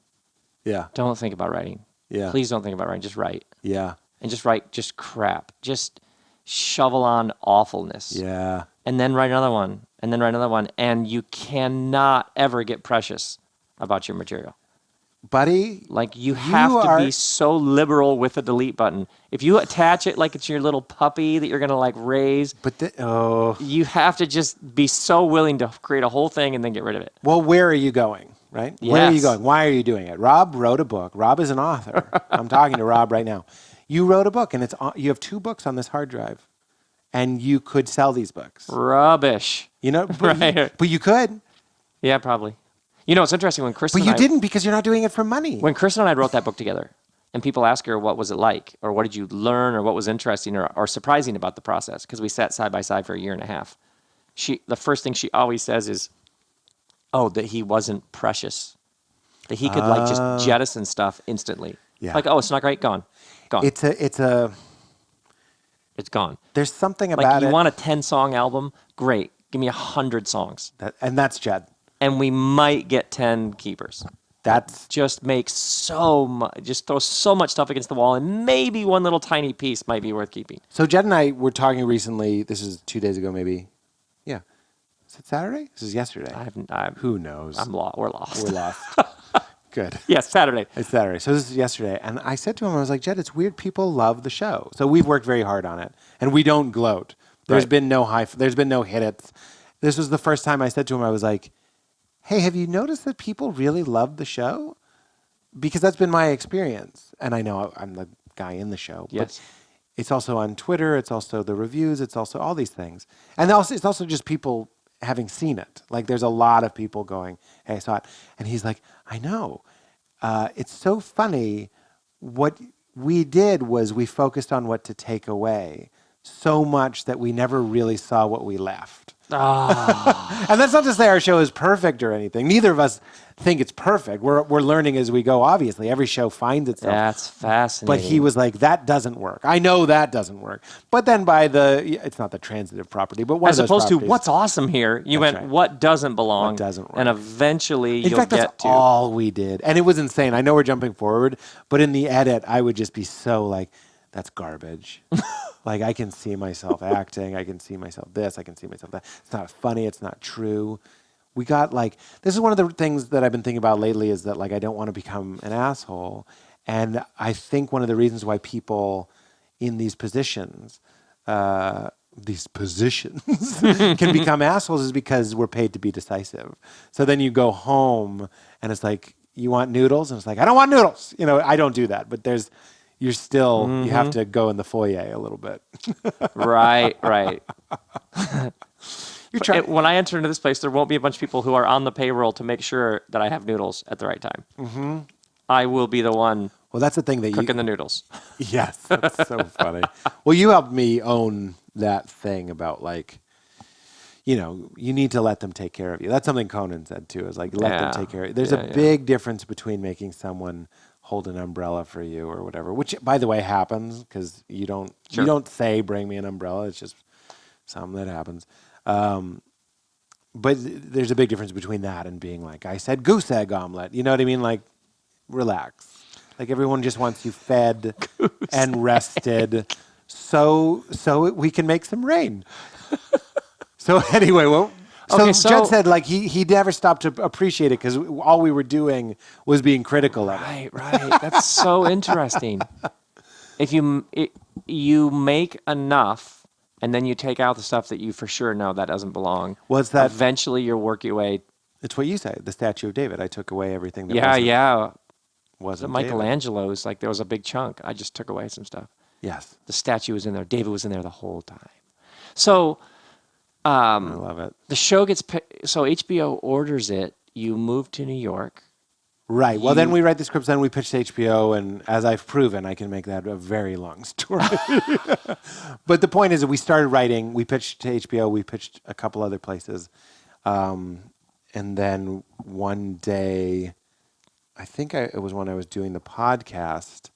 Yeah. Don't think about writing. Yeah. Please don't think about writing. Just write. Yeah. And just write just crap. Just shovel on awfulness. Yeah. And then write another one. And then write another one. And you cannot ever get precious about your material. Buddy, like you have to be so liberal with the delete button. If you attach it like it's your little puppy that you're going to like raise, you have to just be so willing to create a whole thing and then get rid of it. Well, where are you going, right? Yes. Where are you going? Why are you doing it? Rob wrote a book. Rob is an author. I'm talking to Rob right now. You wrote a book, and you have 2 books on this hard drive, and you could sell these books. Rubbish. You know, but you could. Yeah, probably. You know, it's interesting when Chris But you didn't because you're not doing it for money. When Chris and I wrote that book together, and people ask her, what was it like? Or what did you learn? Or what was interesting or surprising about the process? Because we sat side by side for a year and a half. The first thing she always says is, that he wasn't precious. That he could like just jettison stuff instantly. Yeah. Like, it's not great, gone. It's gone. There's something about like, it. You want a 10-song album? Great. Give me 100 songs. And that's Judd. And we might get 10 keepers. That's just makes just throw so much stuff against the wall, and maybe one little tiny piece might be worth keeping. So Judd and I were talking recently. This is 2 days ago, maybe. Yeah. Is it Saturday? This is yesterday. Who knows? We're lost. We're lost. Good. Yes, Saturday. It's Saturday. So this is yesterday. And I said to him, I was like, Judd, it's weird. People love the show. So we've worked very hard on it. And we don't gloat. There's been no there's been no hit-its. This was the first time I said to him, I was like, hey, have you noticed that people really love the show? Because that's been my experience. And I know I'm the guy in the show. Yes. But it's also on Twitter. It's also the reviews. It's also all these things. And it's also just people having seen it. Like there's a lot of people going, hey, I saw it. And he's like, I know. It's so funny. What we did was we focused on what to take away so much that we never really saw what we left. And that's not to say our show is perfect or anything. Neither of us think it's perfect. We're learning as we go, obviously. Every show finds itself. That's fascinating. But he was like, that doesn't work. I know that doesn't work. But then it's not the transitive property, but one as of those opposed to what's awesome here, you went, what doesn't belong? What doesn't work. And eventually in you'll fact, get that's to. all we did. And it was insane. I know we're jumping forward, but in the edit, I would just be so like, that's garbage. Like I can see myself acting. I can see myself this. I can see myself that. It's not funny. It's not true. We got like, this is one of the things that I've been thinking about lately is that like, I don't want to become an asshole. And I think one of the reasons why people in these positions can become assholes is because we're paid to be decisive. So then you go home and it's like, you want noodles? And it's like, I don't want noodles. You know, I don't do that, but you have to go in the foyer a little bit. Right. When I enter into this place, there won't be a bunch of people who are on the payroll to make sure that I have noodles at the right time. Mm-hmm. I will be the one Well, that's the thing that Cooking the noodles. Yes, that's so funny. Well, you helped me own that thing about like, you need to let them take care of you. That's something Conan said too, is like, let them take care of you. There's a big difference between making someone hold an umbrella for you or whatever, which by the way happens because you don't say, bring me an umbrella. It's just something that happens. But there's a big difference between that and being like, I said goose egg omelet. You know what I mean? Like, relax. Like everyone just wants you fed and rested so we can make some rain. So anyway, Judd said like he never stopped to appreciate it because all we were doing was being critical of it. Right. That's so interesting. If you make enough and then you take out the stuff that you for sure know that doesn't belong. What's that? Eventually you work your way. It's what you say, the statue of David. I took away everything that wasn't Michelangelo's, like there was a big chunk. I just took away some stuff. Yes. The statue was in there. David was in there the whole time. So I love it. The show gets so HBO orders it. You move to New York. Right. Well, then we write the scripts, then we pitch to HBO, and as I've proven, I can make that a very long story. But the point is that we started writing, we pitched to HBO, we pitched a couple other places, and then one day, I think it was when I was doing the podcast,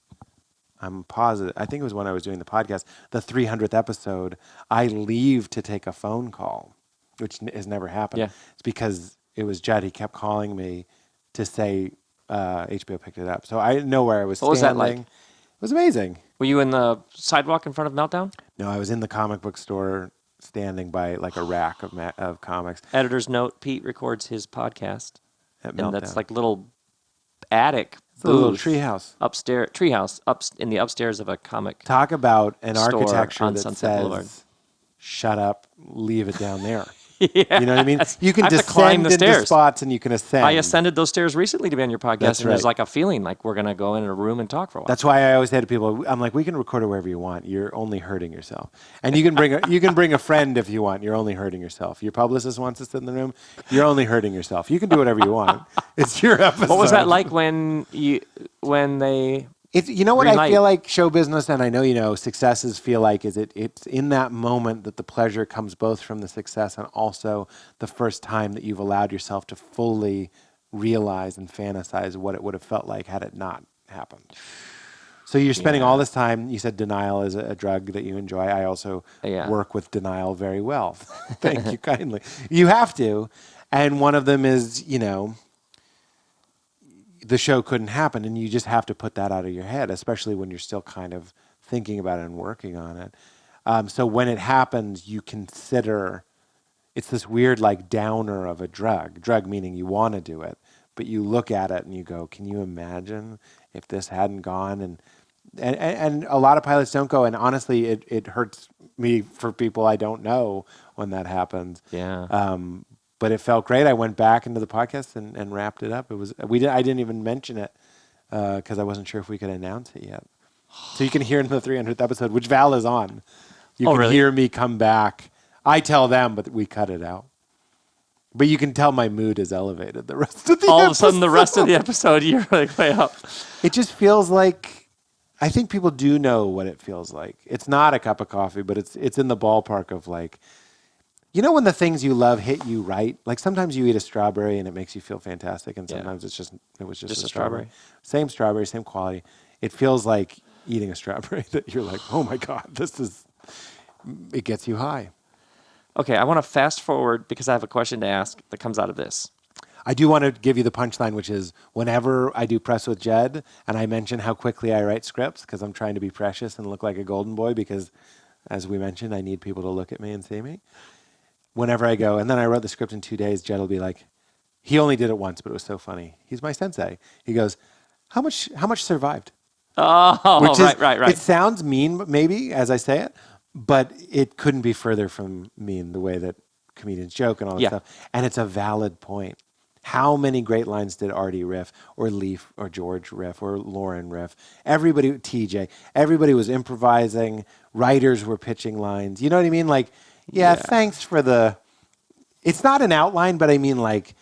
I'm positive, I think it was when I was doing the podcast, the 300th episode, I leave to take a phone call, which has never happened. Yeah. It's because it was Judd, he kept calling me to say HBO picked it up. So I didn't know where I was standing. What was that like? It was amazing. Were you in the sidewalk in front of Meltdown? No, I was in the comic book store standing by like a rack of comics. Editor's note, Pete records his podcast. At And Meltdown. that's like little attic It's a little treehouse. Treehouse in the upstairs of a comic. Talk about an store architecture on that Sunset Boulevard. says, shut up, leave it down there. Yeah. You know what I mean? You can I have to climb descend the into stairs. spots and you can ascend. I ascended those stairs recently to be on your podcast, That's and there's right. like a feeling like we're going to go in a room and talk for a while. That's why I always say to people, I'm like, we can record it wherever you want. You're only hurting yourself. And you can bring a friend if you want. You're only hurting yourself. Your publicist wants to sit in the room. You're only hurting yourself. You can do whatever you want. It's your episode. What was that like when they... You know what Green I light. feel like show business, and I know successes feel like, is it's in that moment that the pleasure comes both from the success and also the first time that you've allowed yourself to fully realize and fantasize what it would have felt like had it not happened. So you're spending all this time, you said denial is a drug that you enjoy. I also work with denial very well. Thank you kindly. You have to. And one of them is, the show couldn't happen, and you just have to put that out of your head, especially when you're still kind of thinking about it and working on it. So when it happens, you consider it's this weird like downer of a drug meaning you want to do it, but you look at it and you go, can you imagine if this hadn't gone? And a lot of pilots don't go, and honestly, it hurts me for people I don't know when that happens. Yeah. But it felt great. I went back into the podcast and wrapped it up. I didn't even mention it because I wasn't sure if we could announce it yet. So you can hear in the 300th episode, which Val is on. You can hear me come back. I tell them, but we cut it out. But you can tell my mood is elevated the rest of the All episode. of a sudden, the rest of the episode, you're like way up. It just feels like, I think people do know what it feels like. It's not a cup of coffee, but it's in the ballpark of like, when the things you love hit you right? Like sometimes you eat a strawberry and it makes you feel fantastic, and sometimes it was just a strawberry. Same strawberry, same quality. It feels like eating a strawberry that you're like, oh my God, it gets you high. Okay, I want to fast forward because I have a question to ask that comes out of this. I do want to give you the punchline, which is whenever I do press with Judd and I mention how quickly I write scripts because I'm trying to be precious and look like a golden boy because, as we mentioned, I need people to look at me and see me. Whenever I go, and then I wrote the script in 2 days, Jed will be like, he only did it once, but it was so funny. He's my sensei. He goes, how much survived? Oh, right. It sounds mean, maybe, as I say it, but it couldn't be further from mean the way that comedians joke and all that stuff. And it's a valid point. How many great lines did Artie riff, or Leaf, or George riff, or Lauren riff? Everybody, TJ, everybody was improvising. Writers were pitching lines. You know what I mean? Like, thanks for it's not an outline, but I mean, like,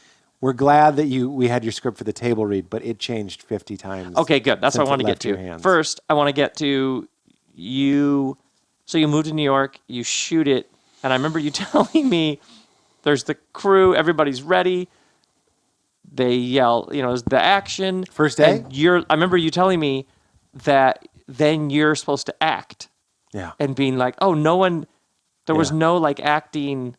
we're glad that we had your script for the table read, but it changed 50 times. Okay, good. That's what I want to get to. First, I want to get to you. So you moved to New York, you shoot it, and I remember you telling me there's the crew, everybody's ready. They yell, there's the action. First day? I remember you telling me that then you're supposed to act. Yeah. And being like, there was no like acting.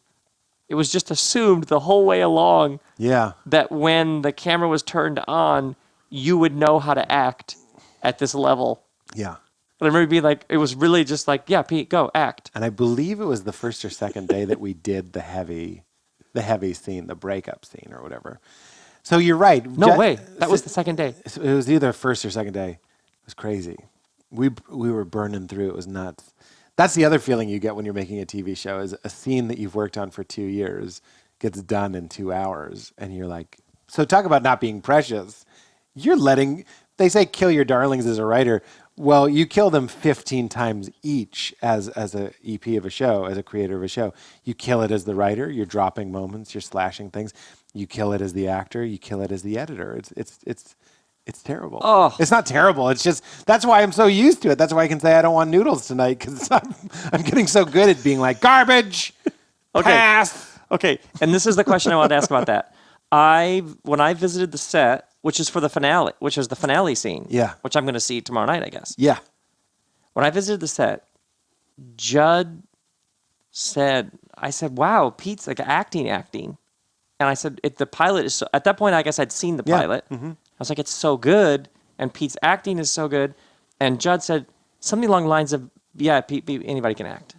It was just assumed the whole way along that when the camera was turned on, you would know how to act at this level. Yeah. But I remember being like, it was really just like, yeah, Pete, go act. And I believe it was the first or second day that we did the heavy scene, the breakup scene or whatever. So you're right. No way. That was the second day. It was either first or second day. It was crazy. We were burning through. It was nuts. That's the other feeling you get when you're making a TV show is a scene that you've worked on for 2 years gets done in 2 hours. And you're like, so talk about not being precious. They say kill your darlings as a writer. Well, you kill them 15 times each as a EP of a show, as a creator of a show. You kill it as the writer. You're dropping moments. You're slashing things. You kill it as the actor. You kill it as the editor. It's terrible. Oh. It's not terrible. It's just, that's why I'm so used to it. That's why I can say I don't want noodles tonight, because I'm getting so good at being like, garbage, pass. Okay, and this is the question I wanted to ask about that. When I visited the set, which is the finale scene, which I'm going to see tomorrow night, I guess. Yeah. When I visited the set, Judd I said, wow, Pete's like acting. And I said, the pilot is so, at that point, I guess I'd seen the pilot. Mm-hmm. I was like, it's so good, and Pete's acting is so good. And Judd said something along the lines of, yeah, Pete, anybody can act.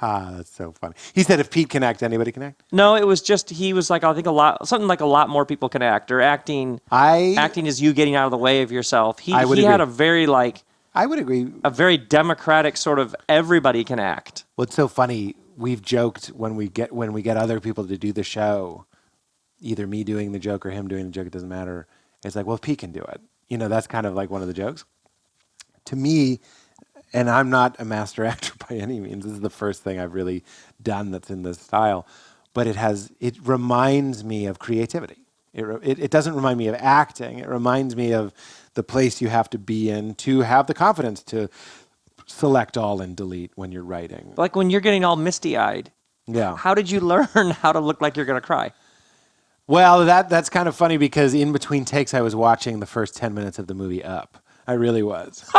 That's so funny. He said if Pete can act, anybody can act? No, it was just, he was like, I think a lot more people can act, or acting is you getting out of the way of yourself. He had a very I would agree. A very democratic sort of everybody can act. Well, it's so funny. We've joked when we get other people to do the show, either me doing the joke or him doing the joke, it doesn't matter. It's like, well, if Pete can do it. That's kind of like one of the jokes. To me, and I'm not a master actor by any means. This is the first thing I've really done that's in this style. But it reminds me of creativity. It doesn't remind me of acting. It reminds me of the place you have to be in to have the confidence to select all and delete when you're writing. Like when you're getting all misty-eyed. Yeah. How did you learn how to look like you're going to cry? Well, that's kind of funny because in between takes, I was watching the first 10 minutes of the movie Up. I really was.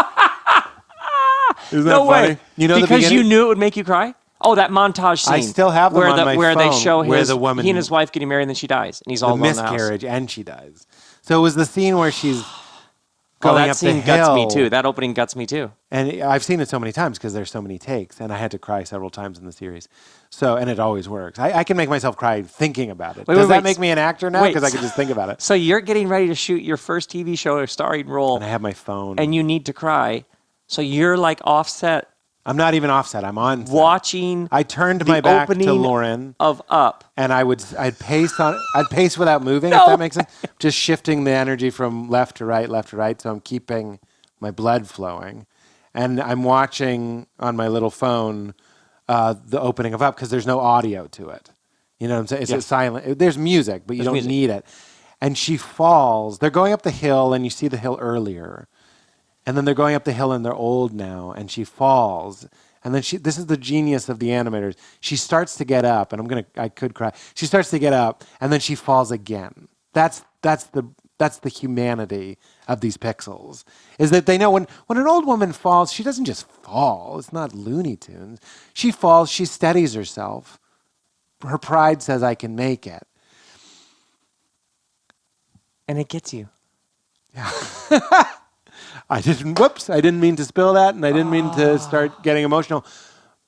Isn't that funny? Way. Because you knew it would make you cry? Oh, that montage scene. I still have them on my where phone. They show the woman, he and his wife getting married and then she dies. And he's all alone in the house. Miscarriage and she dies. So it was the scene where she's going up the hill. That scene guts me too. That opening guts me too. And I've seen it so many times because there's so many takes. And I had to cry several times in the series. And it always works. I can make myself cry thinking about it. Does that make me an actor now? Because I can just think about it. So you're getting ready to shoot your first TV show or starring role. And I have my phone. And you need to cry. So you're like offset. I'm not even offset. I'm on set. Watching. I turned my back to Lauren of Up, and I'd pace without moving. If that makes sense. Just shifting the energy from left to right. So I'm keeping my blood flowing, and I'm watching on my little phone the opening of Up because there's no audio to it. You know what I'm saying? It's a silent. There's music, but you don't need it. And she falls. They're going up the hill, and you see the hill earlier. And then they're going up the hill and they're old now, and she falls. And then this is the genius of the animators. She starts to get up, and I could cry. She starts to get up, and then she falls again. That's the humanity of these pixels, is that they know when an old woman falls, she doesn't just fall. It's not Looney Tunes. She falls, she steadies herself. Her pride says, I can make it. And it gets you. Yeah. I didn't mean to spill that, and I didn't mean to start getting emotional.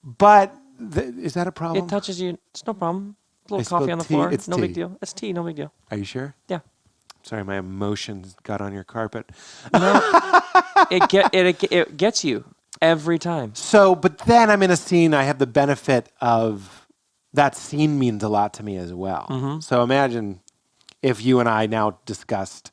But is that a problem? It touches you. It's no problem. A little coffee on the floor. It's no big deal. It's tea, no big deal. Are you sure? Yeah. Sorry, my emotions got on your carpet. No, it gets you every time. So, but then I'm in a scene, I have the benefit of that scene means a lot to me as well. Mm-hmm. So imagine if you and I now discussed,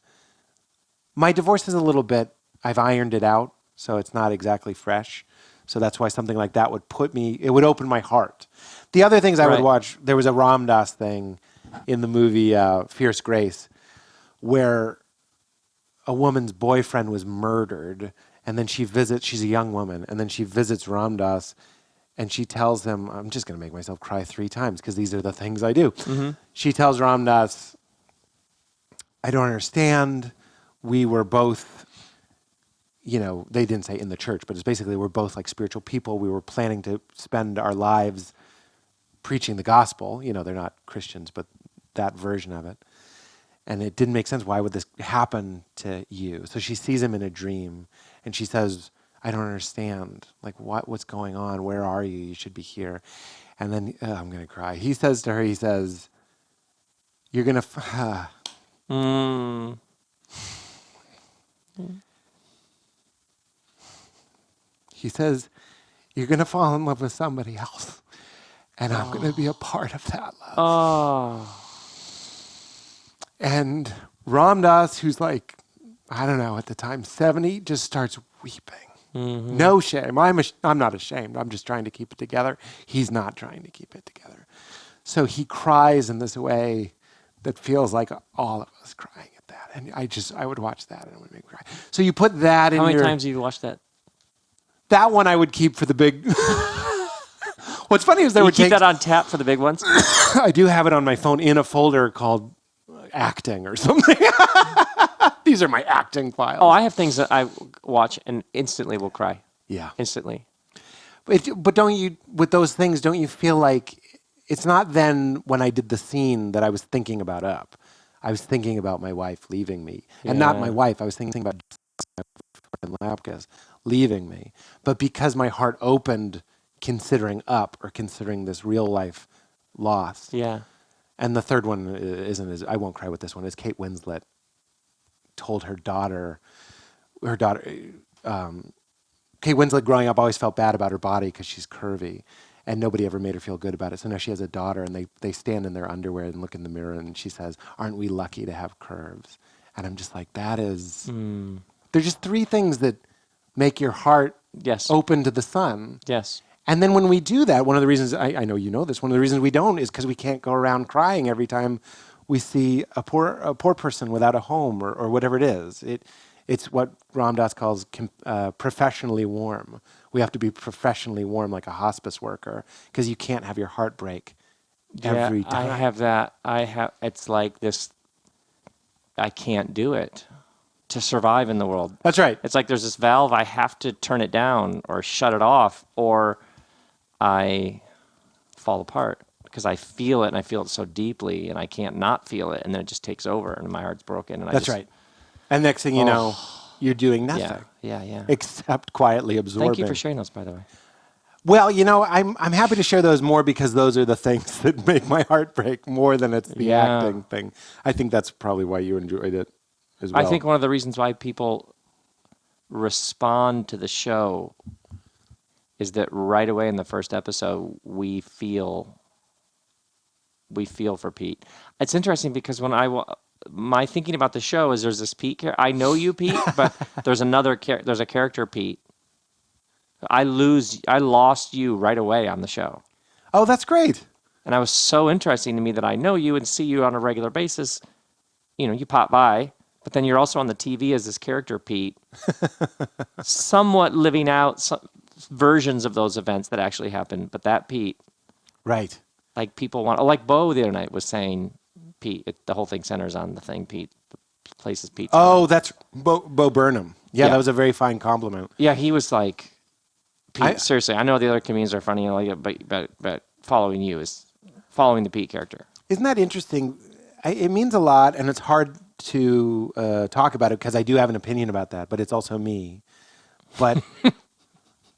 my divorce is a little bit, I've ironed it out, so it's not exactly fresh. So that's why something like that would it would open my heart. The other things I would watch, there was a Ram Dass thing, in the movie Fierce Grace, where a woman's boyfriend was murdered, and then she's a young woman, and then she visits Ram Dass, and she tells him, I'm just going to make myself cry 3 times because these are the things I do. Mm-hmm. She tells Ram Dass, I don't understand. We were both, they didn't say in the church, but it's basically we're both like spiritual people. We were planning to spend our lives preaching the gospel. They're not Christians, but that version of it. And it didn't make sense. Why would this happen to you? So she sees him in a dream, and she says, I don't understand. Like, what's going on? Where are you? You should be here. And then, I'm going to cry. He says to her, you're going to... He says, you're going to fall in love with somebody else. And I'm going to be a part of that love. Oh. And Ram Dass, who's like, I don't know, at the time, 70, just starts weeping. Mm-hmm. No shame. I'm not ashamed. I'm just trying to keep it together. He's not trying to keep it together. So he cries in this way that feels like all of us crying at that. And I would watch that and it would make me cry. So you put that in How many times have you watched that? That one I would keep for the big... What's funny is keep that on tap for the big ones? I do have it on my phone in a folder called acting or something. These are my acting files. Oh, I have things that I watch and instantly will cry. Yeah. Instantly. But don't you, with those things, don't you feel like it's not then when I did the scene that I was thinking about Up. I was thinking about my wife leaving me. And not my wife. I was thinking about Lapkus leaving me. But because my heart opened considering Up or considering this real life loss. Yeah. And the third one I won't cry with this one, is Kate Winslet told her daughter, Kate Winslet growing up always felt bad about her body because she's curvy, and nobody ever made her feel good about it. So now she has a daughter, and they stand in their underwear and look in the mirror, and she says, aren't we lucky to have curves? And I'm just like, that is, there's just 3 things that make your heart open to the sun. Yes. And then when we do that, one of the reasons, I know you know this, one of the reasons we don't is because we can't go around crying every time we see a poor person without a home or whatever it is. It's what Ram Dass calls professionally warm. We have to be professionally warm like a hospice worker because you can't have your heart break every time. I have that. It's like this, I can't do it to survive in the world. That's right. It's like there's this valve, I have to turn it down or shut it off or I fall apart because I feel it and I feel it so deeply and I can't not feel it and then it just takes over and my heart's broken. And That's right. And next thing you know, you're doing nothing. Yeah. Except quietly absorbing. Thank you for sharing those, by the way. Well, I'm happy to share those more because those are the things that make my heart break more than it's the acting thing. I think that's probably why you enjoyed it as well. I think one of the reasons why people respond to the show is that right away in the first episode, we feel for Pete. It's interesting because when my thinking about the show is there's this Pete character. I know you, Pete, but there's a character, Pete. I lost you right away on the show. Oh, that's great. And it was so interesting to me that I know you and see you on a regular basis. You pop by, but then you're also on the TV as this character, Pete, somewhat living out some versions of those events that actually happened. But that Pete, right? Like people like Bo the other night was saying, Pete. The whole thing centers on the thing, Pete. The place is Pete. Oh, that's Bo Burnham. Yeah, that was a very fine compliment. Yeah, he was like, Pete. Seriously, I know the other comedians are funny and like it, but following you is following the Pete character. Isn't that interesting? It means a lot, and it's hard to talk about it because I do have an opinion about that, but it's also me. But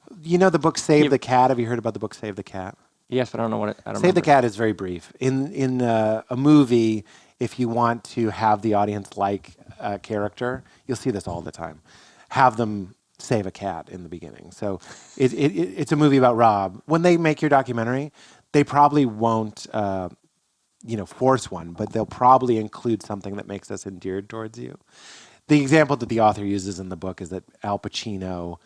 the book Save the Cat. Have you heard about the book Save the Cat? Yes, but I don't know what it. I don't Save the Cat is very brief. In a movie, if you want to have the audience like a character, you'll see this all the time. Have them save a cat in the beginning. So it's a movie about Rob. When they make your documentary, they probably won't force one, but they'll probably include something that makes us endeared towards you. The example that the author uses in the book is that Al Pacino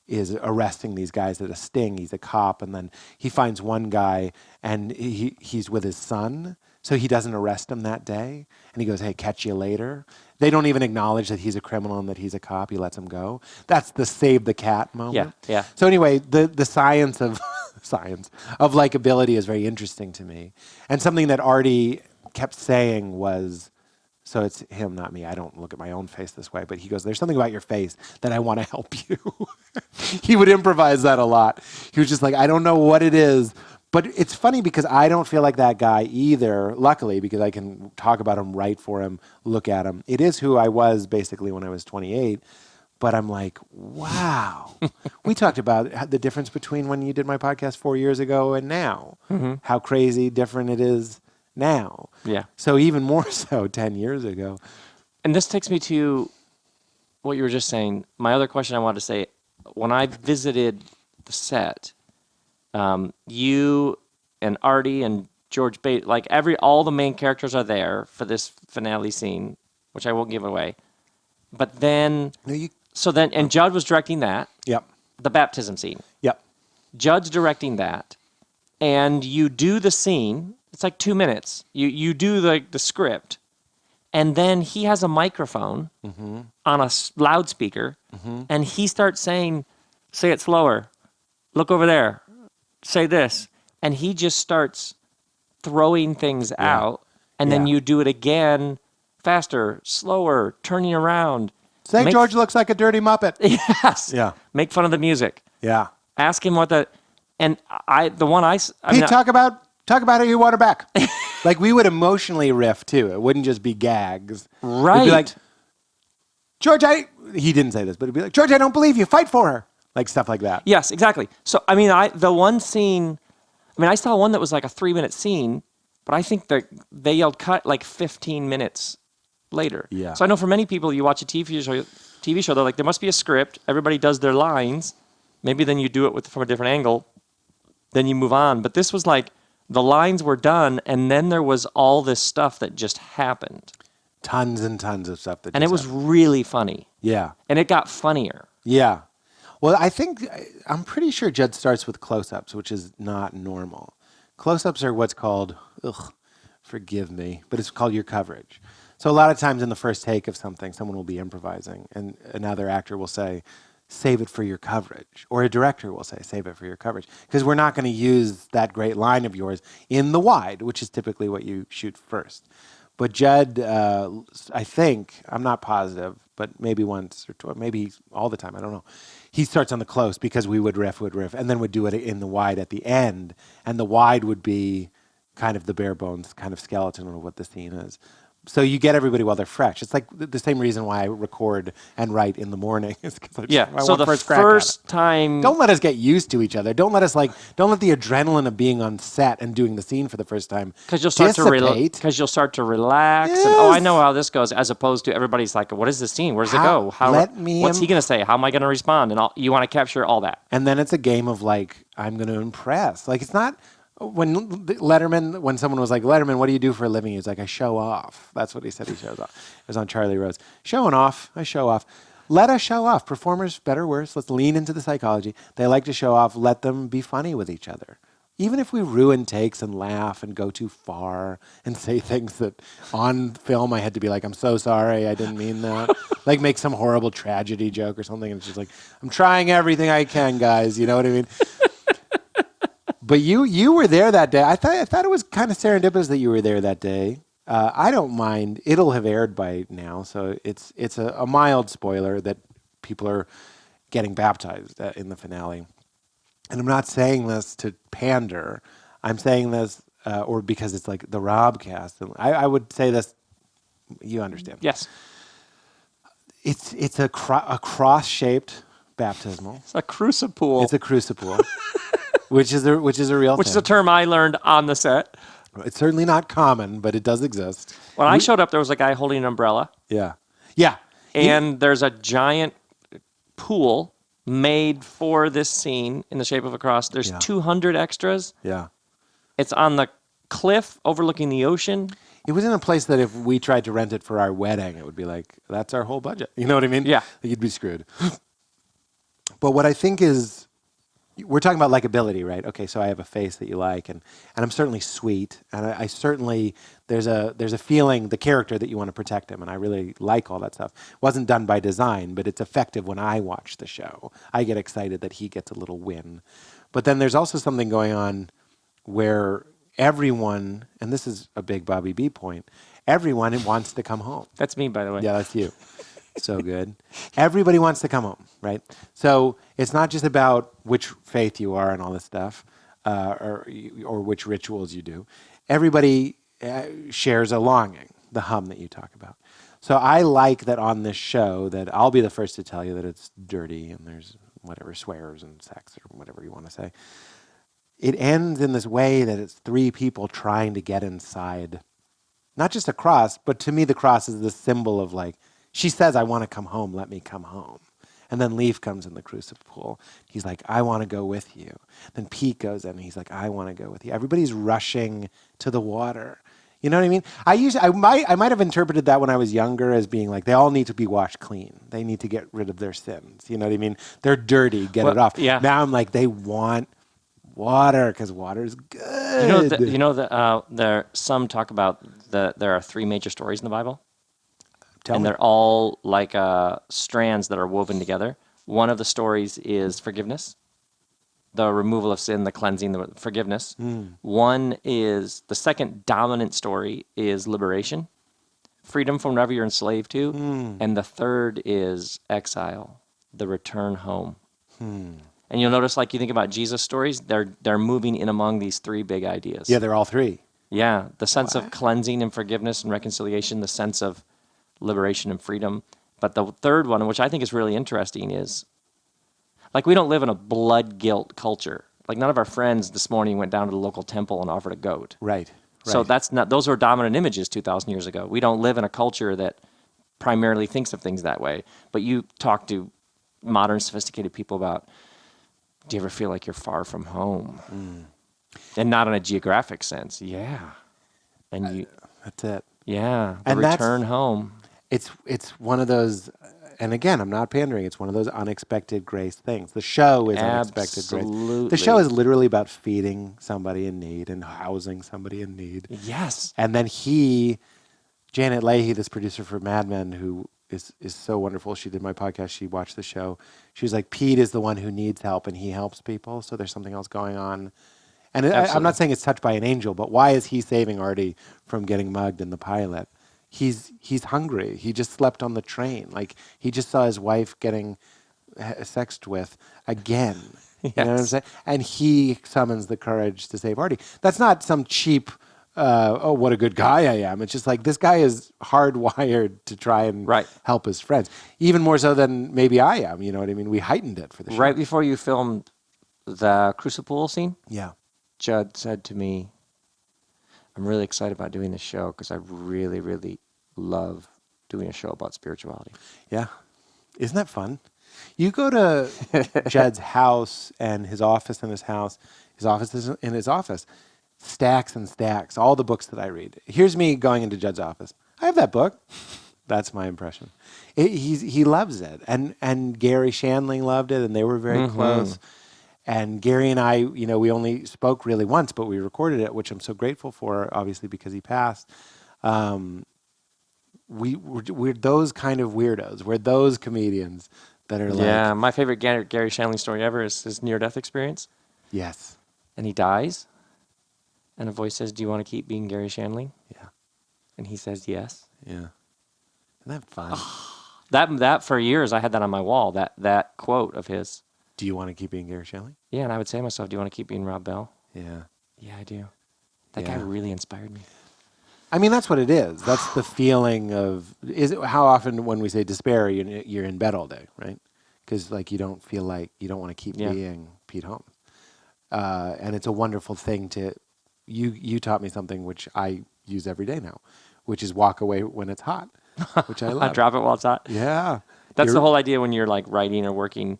is arresting these guys at a sting. He's a cop, and then he finds one guy, and he's with his son, so he doesn't arrest him that day. And he goes, "Hey, catch you later." They don't even acknowledge that he's a criminal and that he's a cop. He lets him go. That's the save the cat moment. Yeah. So anyway, the science of likability is very interesting to me, and something that Artie kept saying was. So it's him, not me. I don't look at my own face this way. But he goes, "There's something about your face that I want to help you." He would improvise that a lot. He was just like, "I don't know what it is." But it's funny because I don't feel like that guy either, luckily, because I can talk about him, write for him, look at him. It is who I was basically when I was 28. But I'm like, wow. We talked about the difference between when you did my podcast 4 years ago and now. How crazy different it is now. Yeah. So even more so 10 years ago. And this takes me to what you were just saying. My other question I wanted to say, when I visited the set, you and Artie and George Bates, like all the main characters are there for this finale scene, which I won't give away. But then, and Judd was directing that. Yep. The baptism scene. Yep. Judd's directing that, and you do the scene. It's like 2 minutes. You do the script, and then he has a microphone on a loudspeaker, and he starts saying, "Say it slower. Look over there. Say this." And he just starts throwing things out, and then you do it again, faster, slower, turning around. Say George looks like a dirty Muppet. Yes. Yeah. Make fun of the music. Yeah. Ask him what and Pete, talk about how you want her back. Like, we would emotionally riff too. It wouldn't just be gags. Right. It'd be like, "George, he didn't say this, but it'd be like, 'George, I don't believe you. Fight for her.'" Like stuff like that. Yes, exactly. So, the one scene, I saw one that was like a 3-minute scene, but I think that they yelled cut like 15 minutes later. Yeah. So I know for many people, you watch a TV show, they're like, there must be a script. Everybody does their lines. Maybe then you do it from a different angle. Then you move on. But this was like, the lines were done, and then there was all this stuff that just happened. Tons and tons of stuff that and it was really funny. Yeah. And it got funnier. Yeah. Well, I'm pretty sure Judd starts with close-ups, which is not normal. Close-ups are what's called, forgive me, but it's called your coverage. So a lot of times in the first take of something, someone will be improvising, and another actor will say, "Save it for your coverage." Or a director will say, "Save it for your coverage." Because we're not going to use that great line of yours in the wide, which is typically what you shoot first. But Judd, I think, I'm not positive, but maybe once or twice, maybe all the time, I don't know. He starts on the close because we would riff, and then would do it in the wide at the end. And the wide would be kind of the bare bones kind of skeleton of what the scene is. So you get everybody while they're fresh. It's like the same reason why I record and write in the morning. Is because I so the first time... Don't let us get used to each other. Don't let the adrenaline of being on set and doing the scene for the first time Because you'll start to relax. Yes. And, I know how this goes, as opposed to everybody's like, what is the scene? Where does it go? What's he going to say? How am I going to respond? And you want to capture all that. And then it's a game of like, I'm going to impress. Like, it's not... When someone was like, "Letterman, what do you do for a living?" He was like, "I show off." That's what he said. He shows off. It was on Charlie Rose. Showing off. I show off. Let us show off. Performers, better or worse, let's lean into the psychology. They like to show off. Let them be funny with each other. Even if we ruin takes and laugh and go too far and say things that on film I had to be like, "I'm so sorry, I didn't mean that." Like make some horrible tragedy joke or something. And it's just like, "I'm trying everything I can, guys." You know what I mean? But you were there that day. I thought it was kind of serendipitous that you were there that day. I don't mind. It'll have aired by now, so it's a mild spoiler that people are getting baptized in the finale. And I'm not saying this to pander. I'm saying this or because it's like the RobCast. And I would say this. You understand? Yes. It's a cross-shaped baptismal. It's a crucipool. It's a crucipool. Which is a real thing. Which is a term I learned on the set. It's certainly not common, but it does exist. When I showed up, there was a guy holding an umbrella. Yeah. Yeah. And there's a giant pool made for this scene in the shape of a cross. There's 200 extras. Yeah. It's on the cliff overlooking the ocean. It was in a place that if we tried to rent it for our wedding, it would be like, that's our whole budget. You know what I mean? Yeah. You'd be screwed. But what I think is, we're talking about likability, right? Okay, so I have a face that you like, and I'm certainly sweet, and I certainly, there's a feeling, the character that you want to protect him, and I really like all that stuff. It wasn't done by design, but it's effective when I watch the show. I get excited that he gets a little win. But then there's also something going on where everyone, and this is a big Bobby B point, everyone wants to come home. That's me, by the way. Yeah, that's you. So good. Everybody wants to come home, right? So it's not just about which faith you are and all this stuff, or which rituals you do. Everybody shares a longing, the hum that you talk about. So I like that on this show that I'll be the first to tell you that it's dirty and there's whatever swears and sex or whatever you want to say. It ends in this way that it's three people trying to get inside, not just a cross, but to me the cross is the symbol of like, she says, I want to come home, let me come home. And then Leaf comes in the crucible. He's like, I want to go with you. Then Pete goes in and he's like, I want to go with you. Everybody's rushing to the water. You know what I mean? I might have interpreted that when I was younger as being like, they all need to be washed clean. They need to get rid of their sins. You know what I mean? They're dirty, get it off. Yeah. Now I'm like, they want water because water's good. Some talk about there are three major stories in the Bible. Tell me. They're all like strands that are woven together. One of the stories is forgiveness, the removal of sin, the cleansing, the forgiveness. One is, the second dominant story is liberation, freedom from whatever you're enslaved to. And the third is exile, the return home. And you'll notice, like you think about Jesus stories, they're moving in among these three big ideas. Yeah, they're all three. Yeah, the sense of cleansing and forgiveness and reconciliation, the sense of liberation and freedom. But the third one, which I think is really interesting, is like we don't live in a blood guilt culture. Like none of our friends this morning went down to the local temple and offered a goat. Right. So those were dominant images 2,000 years ago. We don't live in a culture that primarily thinks of things that way. But you talk to modern sophisticated people about, do you ever feel like you're far from home? And not in a geographic sense. Yeah. And that's it. Yeah. The and return home. It's one of those, and again, I'm not pandering. It's one of those unexpected grace things. The show is unexpected grace. The show is literally about feeding somebody in need and housing somebody in need. Yes. And then Janet Leahy, this producer for Mad Men, who is so wonderful. She did my podcast. She watched the show. She was like, Pete is the one who needs help, and he helps people. So there's something else going on. And I'm not saying it's touched by an angel, but why is he saving Artie from getting mugged in the pilot? He's hungry. He just slept on the train. Like, he just saw his wife getting sexed with again. Yes. You know what I'm saying? And he summons the courage to save Artie. That's not some cheap, what a good guy I am. It's just like, this guy is hardwired to try and help his friends. Even more so than maybe I am. You know what I mean? We heightened it for the show. Right before you filmed the crucible scene? Yeah. Judd said to me, I'm really excited about doing this show because I really, really love doing a show about spirituality. Yeah. Isn't that fun? You go to Judd's house and his office in his house. His office is in his office. Stacks and stacks, all the books that I read. Here's me going into Judd's office. I have that book. That's my impression. He loves it. And Gary Shandling loved it, and they were very close. And Gary and I, we only spoke really once, but we recorded it, which I'm so grateful for, obviously, because he passed. We're those kind of weirdos. We're those comedians that are like... Yeah, my favorite Gary Shandling story ever is his near-death experience. Yes. And he dies, and a voice says, do you want to keep being Gary Shandling? Yeah. And he says, yes. Yeah. Isn't that fun? That for years, I had that on my wall, that quote of his. Do you want to keep being Gary Shandling? Yeah, and I would say to myself, do you want to keep being Rob Bell? Yeah. Yeah, I do. That guy really inspired me. I mean, that's what it is. That's the feeling of... how often when we say despair, you're in bed all day, right? Because you don't feel like you don't want to keep being Pete Holmes. And it's a wonderful thing to... You taught me something which I use every day now, which is walk away when it's hot, which I love. Drop it while it's hot? Yeah. That's the whole idea when you're writing or working,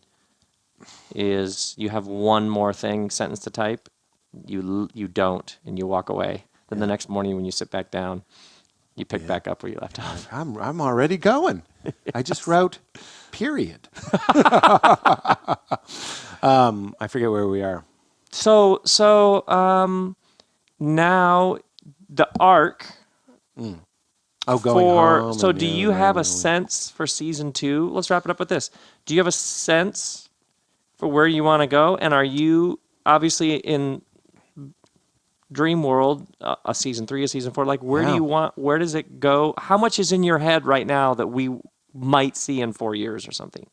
is you have one more sentence to type, you don't, and you walk away. Then the next morning when you sit back down, You pick back up where you left off. I'm already going. Yes. I just wrote period. I forget where we are. So now the arc. Oh, going home. So do you have a sense for season 2? Let's wrap it up with this. Do you have a sense for where you want to go? And are you obviously in dream world, a season 3, a season 4? Like, where do you want? Where does it go? How much is in your head right now that we might see in 4 years or something?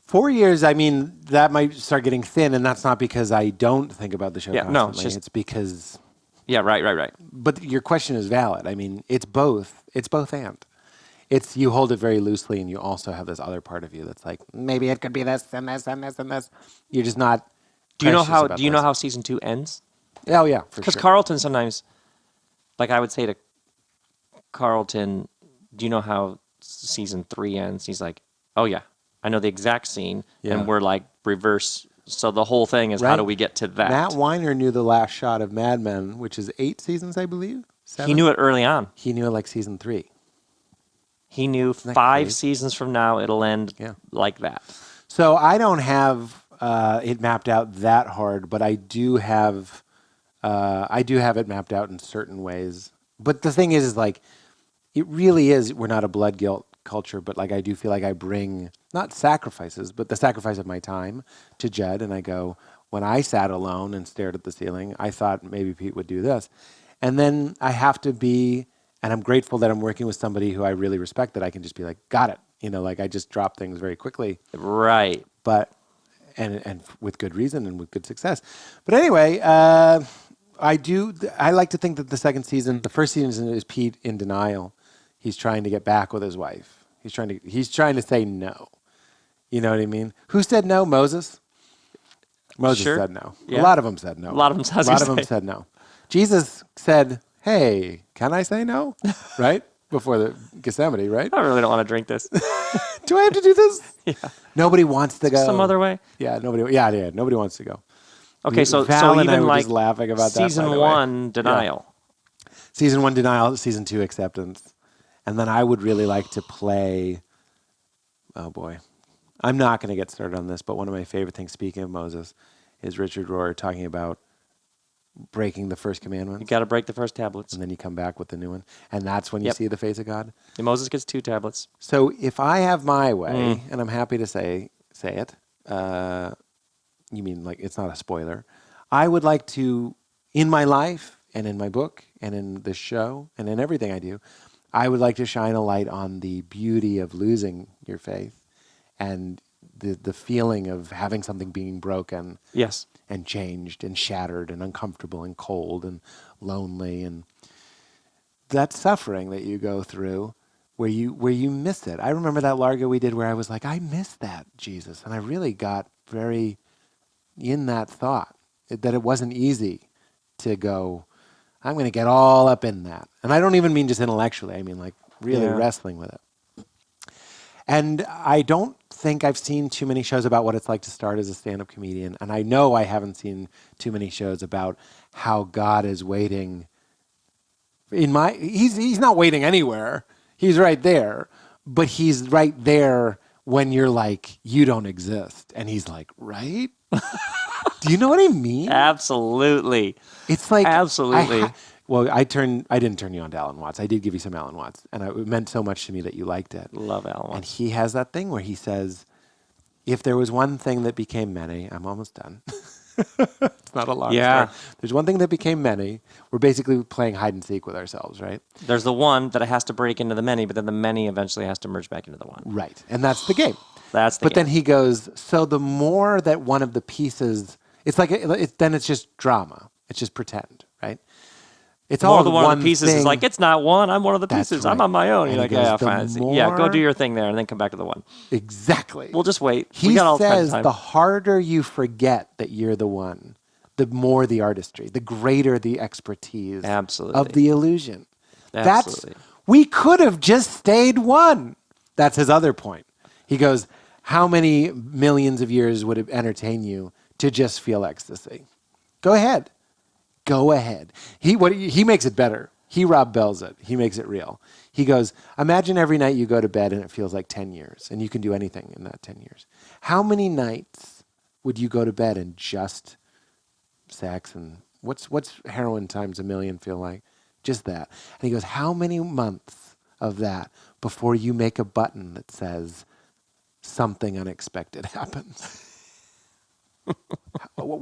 4 years, I mean, that might start getting thin, and that's not because I don't think about the show constantly. No, it's because... Yeah, right. But your question is valid. I mean, it's both. It's both and. It's you hold it very loosely, and you also have this other part of you that's like, maybe it could be this and this and this and this. You're just not. Do you know how season 2 ends? Oh yeah, for sure. Because Carlton sometimes, like I would say to Carlton, do you know how season 3 ends? He's like, oh yeah, I know the exact scene, and we're like reverse. So the whole thing is how do we get to that? Matt Weiner knew the last shot of Mad Men, which is 8 seasons, I believe. 7? He knew it early on. He knew it like season 3. He knew 5 seasons from now it'll end like that. So I don't have it mapped out that hard, but I do have it mapped out in certain ways. But the thing is like, it really is. We're not a blood guilt culture, but like I do feel like I bring not sacrifices, but the sacrifice of my time to Judd, and I go, when I sat alone and stared at the ceiling, I thought maybe Pete would do this. And then I have to be, and I'm grateful that I'm working with somebody who I really respect, that I can just be like, got it. You know, like I just drop things very quickly. Right. But, and with good reason and with good success. But anyway, I like to think that the first season is Pete in denial. He's trying to get back with his wife. He's trying to say no. You know what I mean? Who said no? Moses? Moses said no. Yeah. A lot of them said no. A lot of them said no. Jesus said, hey, can I say no? Right? Before the Gethsemane, right? I really don't want to drink this. Do I have to do this? Yeah. Nobody wants to go. Some other way? Yeah, nobody wants to go. Okay, so Val and even I were like just laughing about season that, 1, denial. Yeah. Season 1, denial. Season 2, acceptance. And then I would really like to play, oh boy, I'm not going to get started on this, but one of my favorite things, speaking of Moses, is Richard Rohr talking about breaking the first commandment. You got to break the first tablets. And then you come back with the new one. And that's when you see the face of God. And Moses gets 2 tablets. So if I have my way, and I'm happy to say it, you mean like it's not a spoiler, I would like to, in my life and in my book and in this show and in everything I do, I would like to shine a light on the beauty of losing your faith and the feeling of having something being broken. Yes. And changed and shattered and uncomfortable and cold and lonely, and that suffering that you go through where you miss it. I remember that Largo we did where I was like, I miss that, Jesus. And I really got very in that thought that it wasn't easy to go, I'm going to get all up in that. And I don't even mean just intellectually. I mean like really wrestling with it. And I don't think I've seen too many shows about what it's like to start as a stand-up comedian. And I know I haven't seen too many shows about how God is waiting. He's not waiting anywhere. He's right there. But he's right there when you're like, you don't exist. And he's like, right? Do you know what I mean? Absolutely. It's like... Absolutely. I didn't turn you on to Alan Watts. I did give you some Alan Watts, and it meant so much to me that you liked it. Love Alan Watts. And he has that thing where he says, if there was one thing that became many, I'm almost done. It's not a long story. There's one thing that became many. We're basically playing hide and seek with ourselves, right? There's the one that has to break into the many, but then the many eventually has to merge back into the one. Right, and that's the game. But then he goes, so the more that one of the pieces, it's like, then it's just drama. It's just pretend, right? It's more all the one of the pieces is like, it's not one, I'm one of the pieces. Right. I'm on my own. And you're like, goes, fine. Yeah, go do your thing there and then come back to the one. Exactly. We'll just wait. He says the harder you forget that you're the one, the more the artistry, the greater the expertise of the illusion. Absolutely. We could have just stayed one. That's his other point. He goes, how many millions of years would it entertain you to just feel ecstasy? Go ahead. Go ahead. He makes it better. He Rob Bells it. He makes it real. He goes, imagine every night you go to bed and it feels like 10 years and you can do anything in that 10 years. How many nights would you go to bed and just sex and what's heroin times a million feel like? Just that. And he goes, how many months of that before you make a button that says something unexpected happens?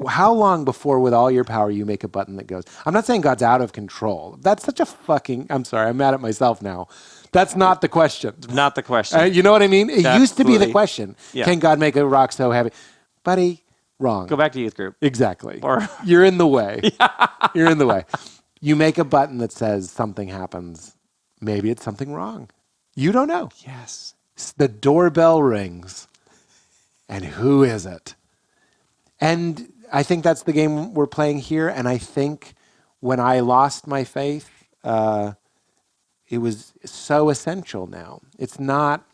How long before with all your power you make a button that goes, I'm not saying God's out of control. That's such a fucking, I'm sorry, I'm mad at myself now. That's not the question. Not the question. You know what I mean? It used to be the question. Yeah. Can God make a rock so heavy? Buddy, wrong. Go back to youth group. Exactly. Or you're in the way. You're in the way. You make a button that says something happens. Maybe it's something wrong. You don't know. Yes. The doorbell rings. And who is it? And I think that's the game we're playing here. And I think when I lost my faith, it was so essential now. It's not,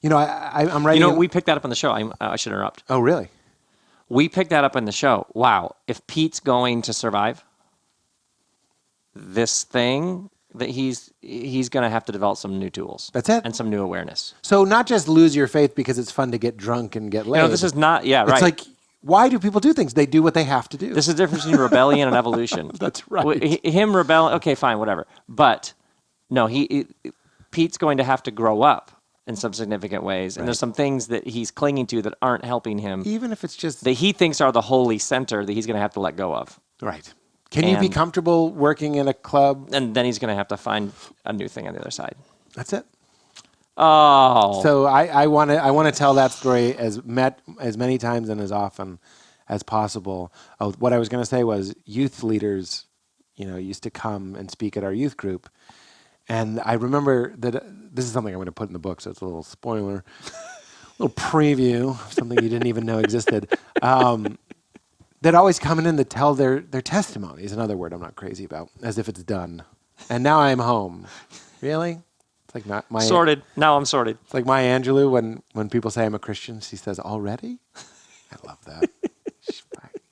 I'm writing. We picked that up on the show. I should interrupt. Oh, really? We picked that up in the show. Wow. If Pete's going to survive this thing, that he's going to have to develop some new tools. That's it. And some new awareness. So not just lose your faith because it's fun to get drunk and get laid. This is not, right. It's like, why do people do things? They do what they have to do. This is the difference between rebellion and evolution. That's right. Him rebelling, okay, fine, whatever. But no, Pete's going to have to grow up in some significant ways. And there's some things that he's clinging to that aren't helping him. Even if it's just... that he thinks are the holy center that he's going to have to let go of. Right. Can you be comfortable working in a club? And then he's going to have to find a new thing on the other side. That's it. Oh. So I want to tell that story as many times and as often as possible. Oh, what I was going to say was youth leaders, used to come and speak at our youth group. And I remember that this is something I'm going to put in the book, so it's a little spoiler, a little preview of something you didn't even know existed. That always come in to tell their testimonies. Another word I'm not crazy about, as if it's done. And now I'm home. Really? It's like not my sorted. Now I'm sorted. It's like Maya Angelou when people say I'm a Christian, she says already. I love that.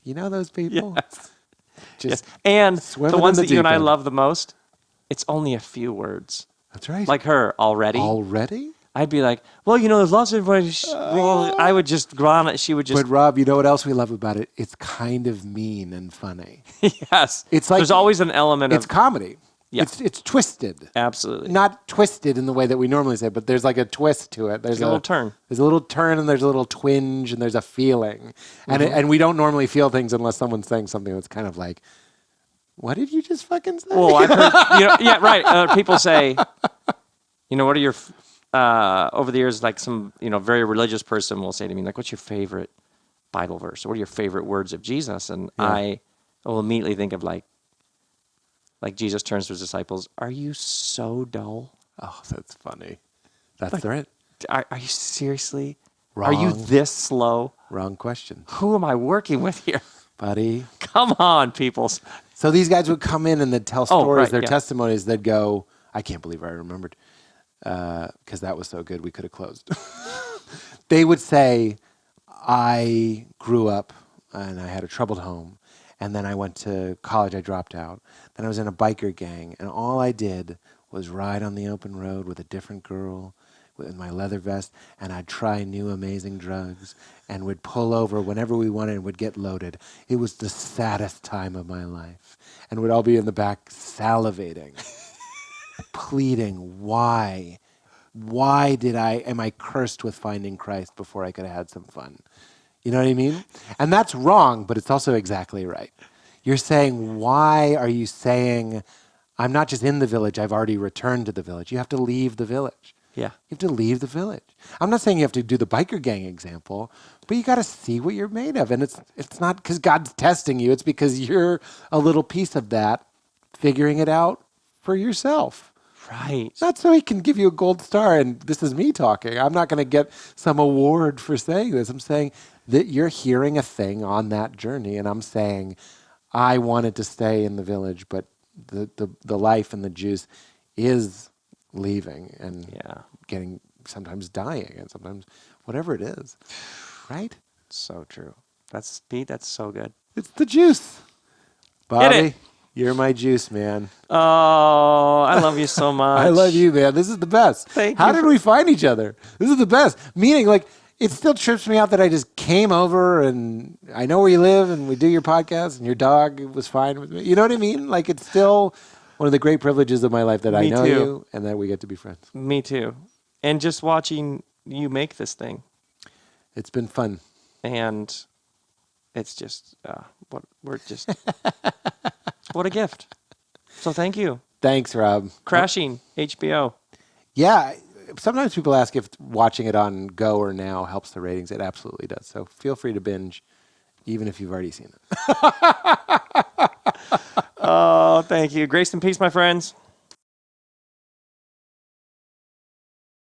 You know those people? Yes. Just And the ones that you and I end. love the most, it's only a few words. That's right. Like her, already. Already? I'd be like, well, there's lots of ways. Well, I would just go on it. She would just. But Rob, you know what else we love about it? It's kind of mean and funny. Yes. It's like there's always an element it's comedy. Yeah. It's twisted. Absolutely. Not twisted in the way that we normally say, but there's like a twist to it. There's a little turn. There's a little turn and there's a little twinge and there's a feeling. And and we don't normally feel things unless someone's saying something that's kind of like, what did you just fucking say? Well, I've heard, yeah, right. People say, what are your, over the years, like some, very religious person will say to me, like, what's your favorite Bible verse? Or what are your favorite words of Jesus? And I will immediately think of like Jesus turns to his disciples, are you so dull? Oh, that's funny. That's right. Are you seriously? Wrong. Are you this slow? Wrong question. Who am I working with here? Buddy. Come on, people. So these guys would come in and they'd tell stories, their testimonies. They'd go, I can't believe I remembered, because that was so good we could have closed. They would say, I grew up and I had a troubled home. And then I went to college, I dropped out. Then I was in a biker gang, and all I did was ride on the open road with a different girl with my leather vest, and I'd try new amazing drugs and would pull over whenever we wanted and would get loaded. It was the saddest time of my life. And we'd all be in the back salivating, pleading, why? Why am I cursed with finding Christ before I could have had some fun? You know what I mean? And that's wrong, but it's also exactly right. You're saying, why are you saying, I'm not just in the village, I've already returned to the village. You have to leave the village. Yeah. You have to leave the village. I'm not saying you have to do the biker gang example, but you got to see what you're made of. And it's not because God's testing you. It's because you're a little piece of that, figuring it out for yourself. Right. Not so he can give you a gold star, and this is me talking. I'm not going to get some award for saying this. I'm saying that you're hearing a thing on that journey, and I'm saying I wanted to stay in the village, but the life and the juice is leaving and getting, sometimes dying, and sometimes whatever it is. Right? So true. Pete, that's so good. It's the juice. Bobby, You're my juice, man. Oh, I love you so much. I love you, man. This is the best. How did we find each other? This is the best. Meaning, like, it still trips me out that I just came over and I know where you live and we do your podcast and your dog was fine with me. You know what I mean? Like, it's still one of the great privileges of my life that I know you and that we get to be friends. Me too. And just watching you make this thing. It's been fun. And it's just, what a gift. So thank you. Thanks, Rob. Crashing, HBO. Yeah. Sometimes people ask if watching it on Go or Now helps the ratings. It absolutely does. So feel free to binge, even if you've already seen it. Oh, thank you. Grace and peace, my friends.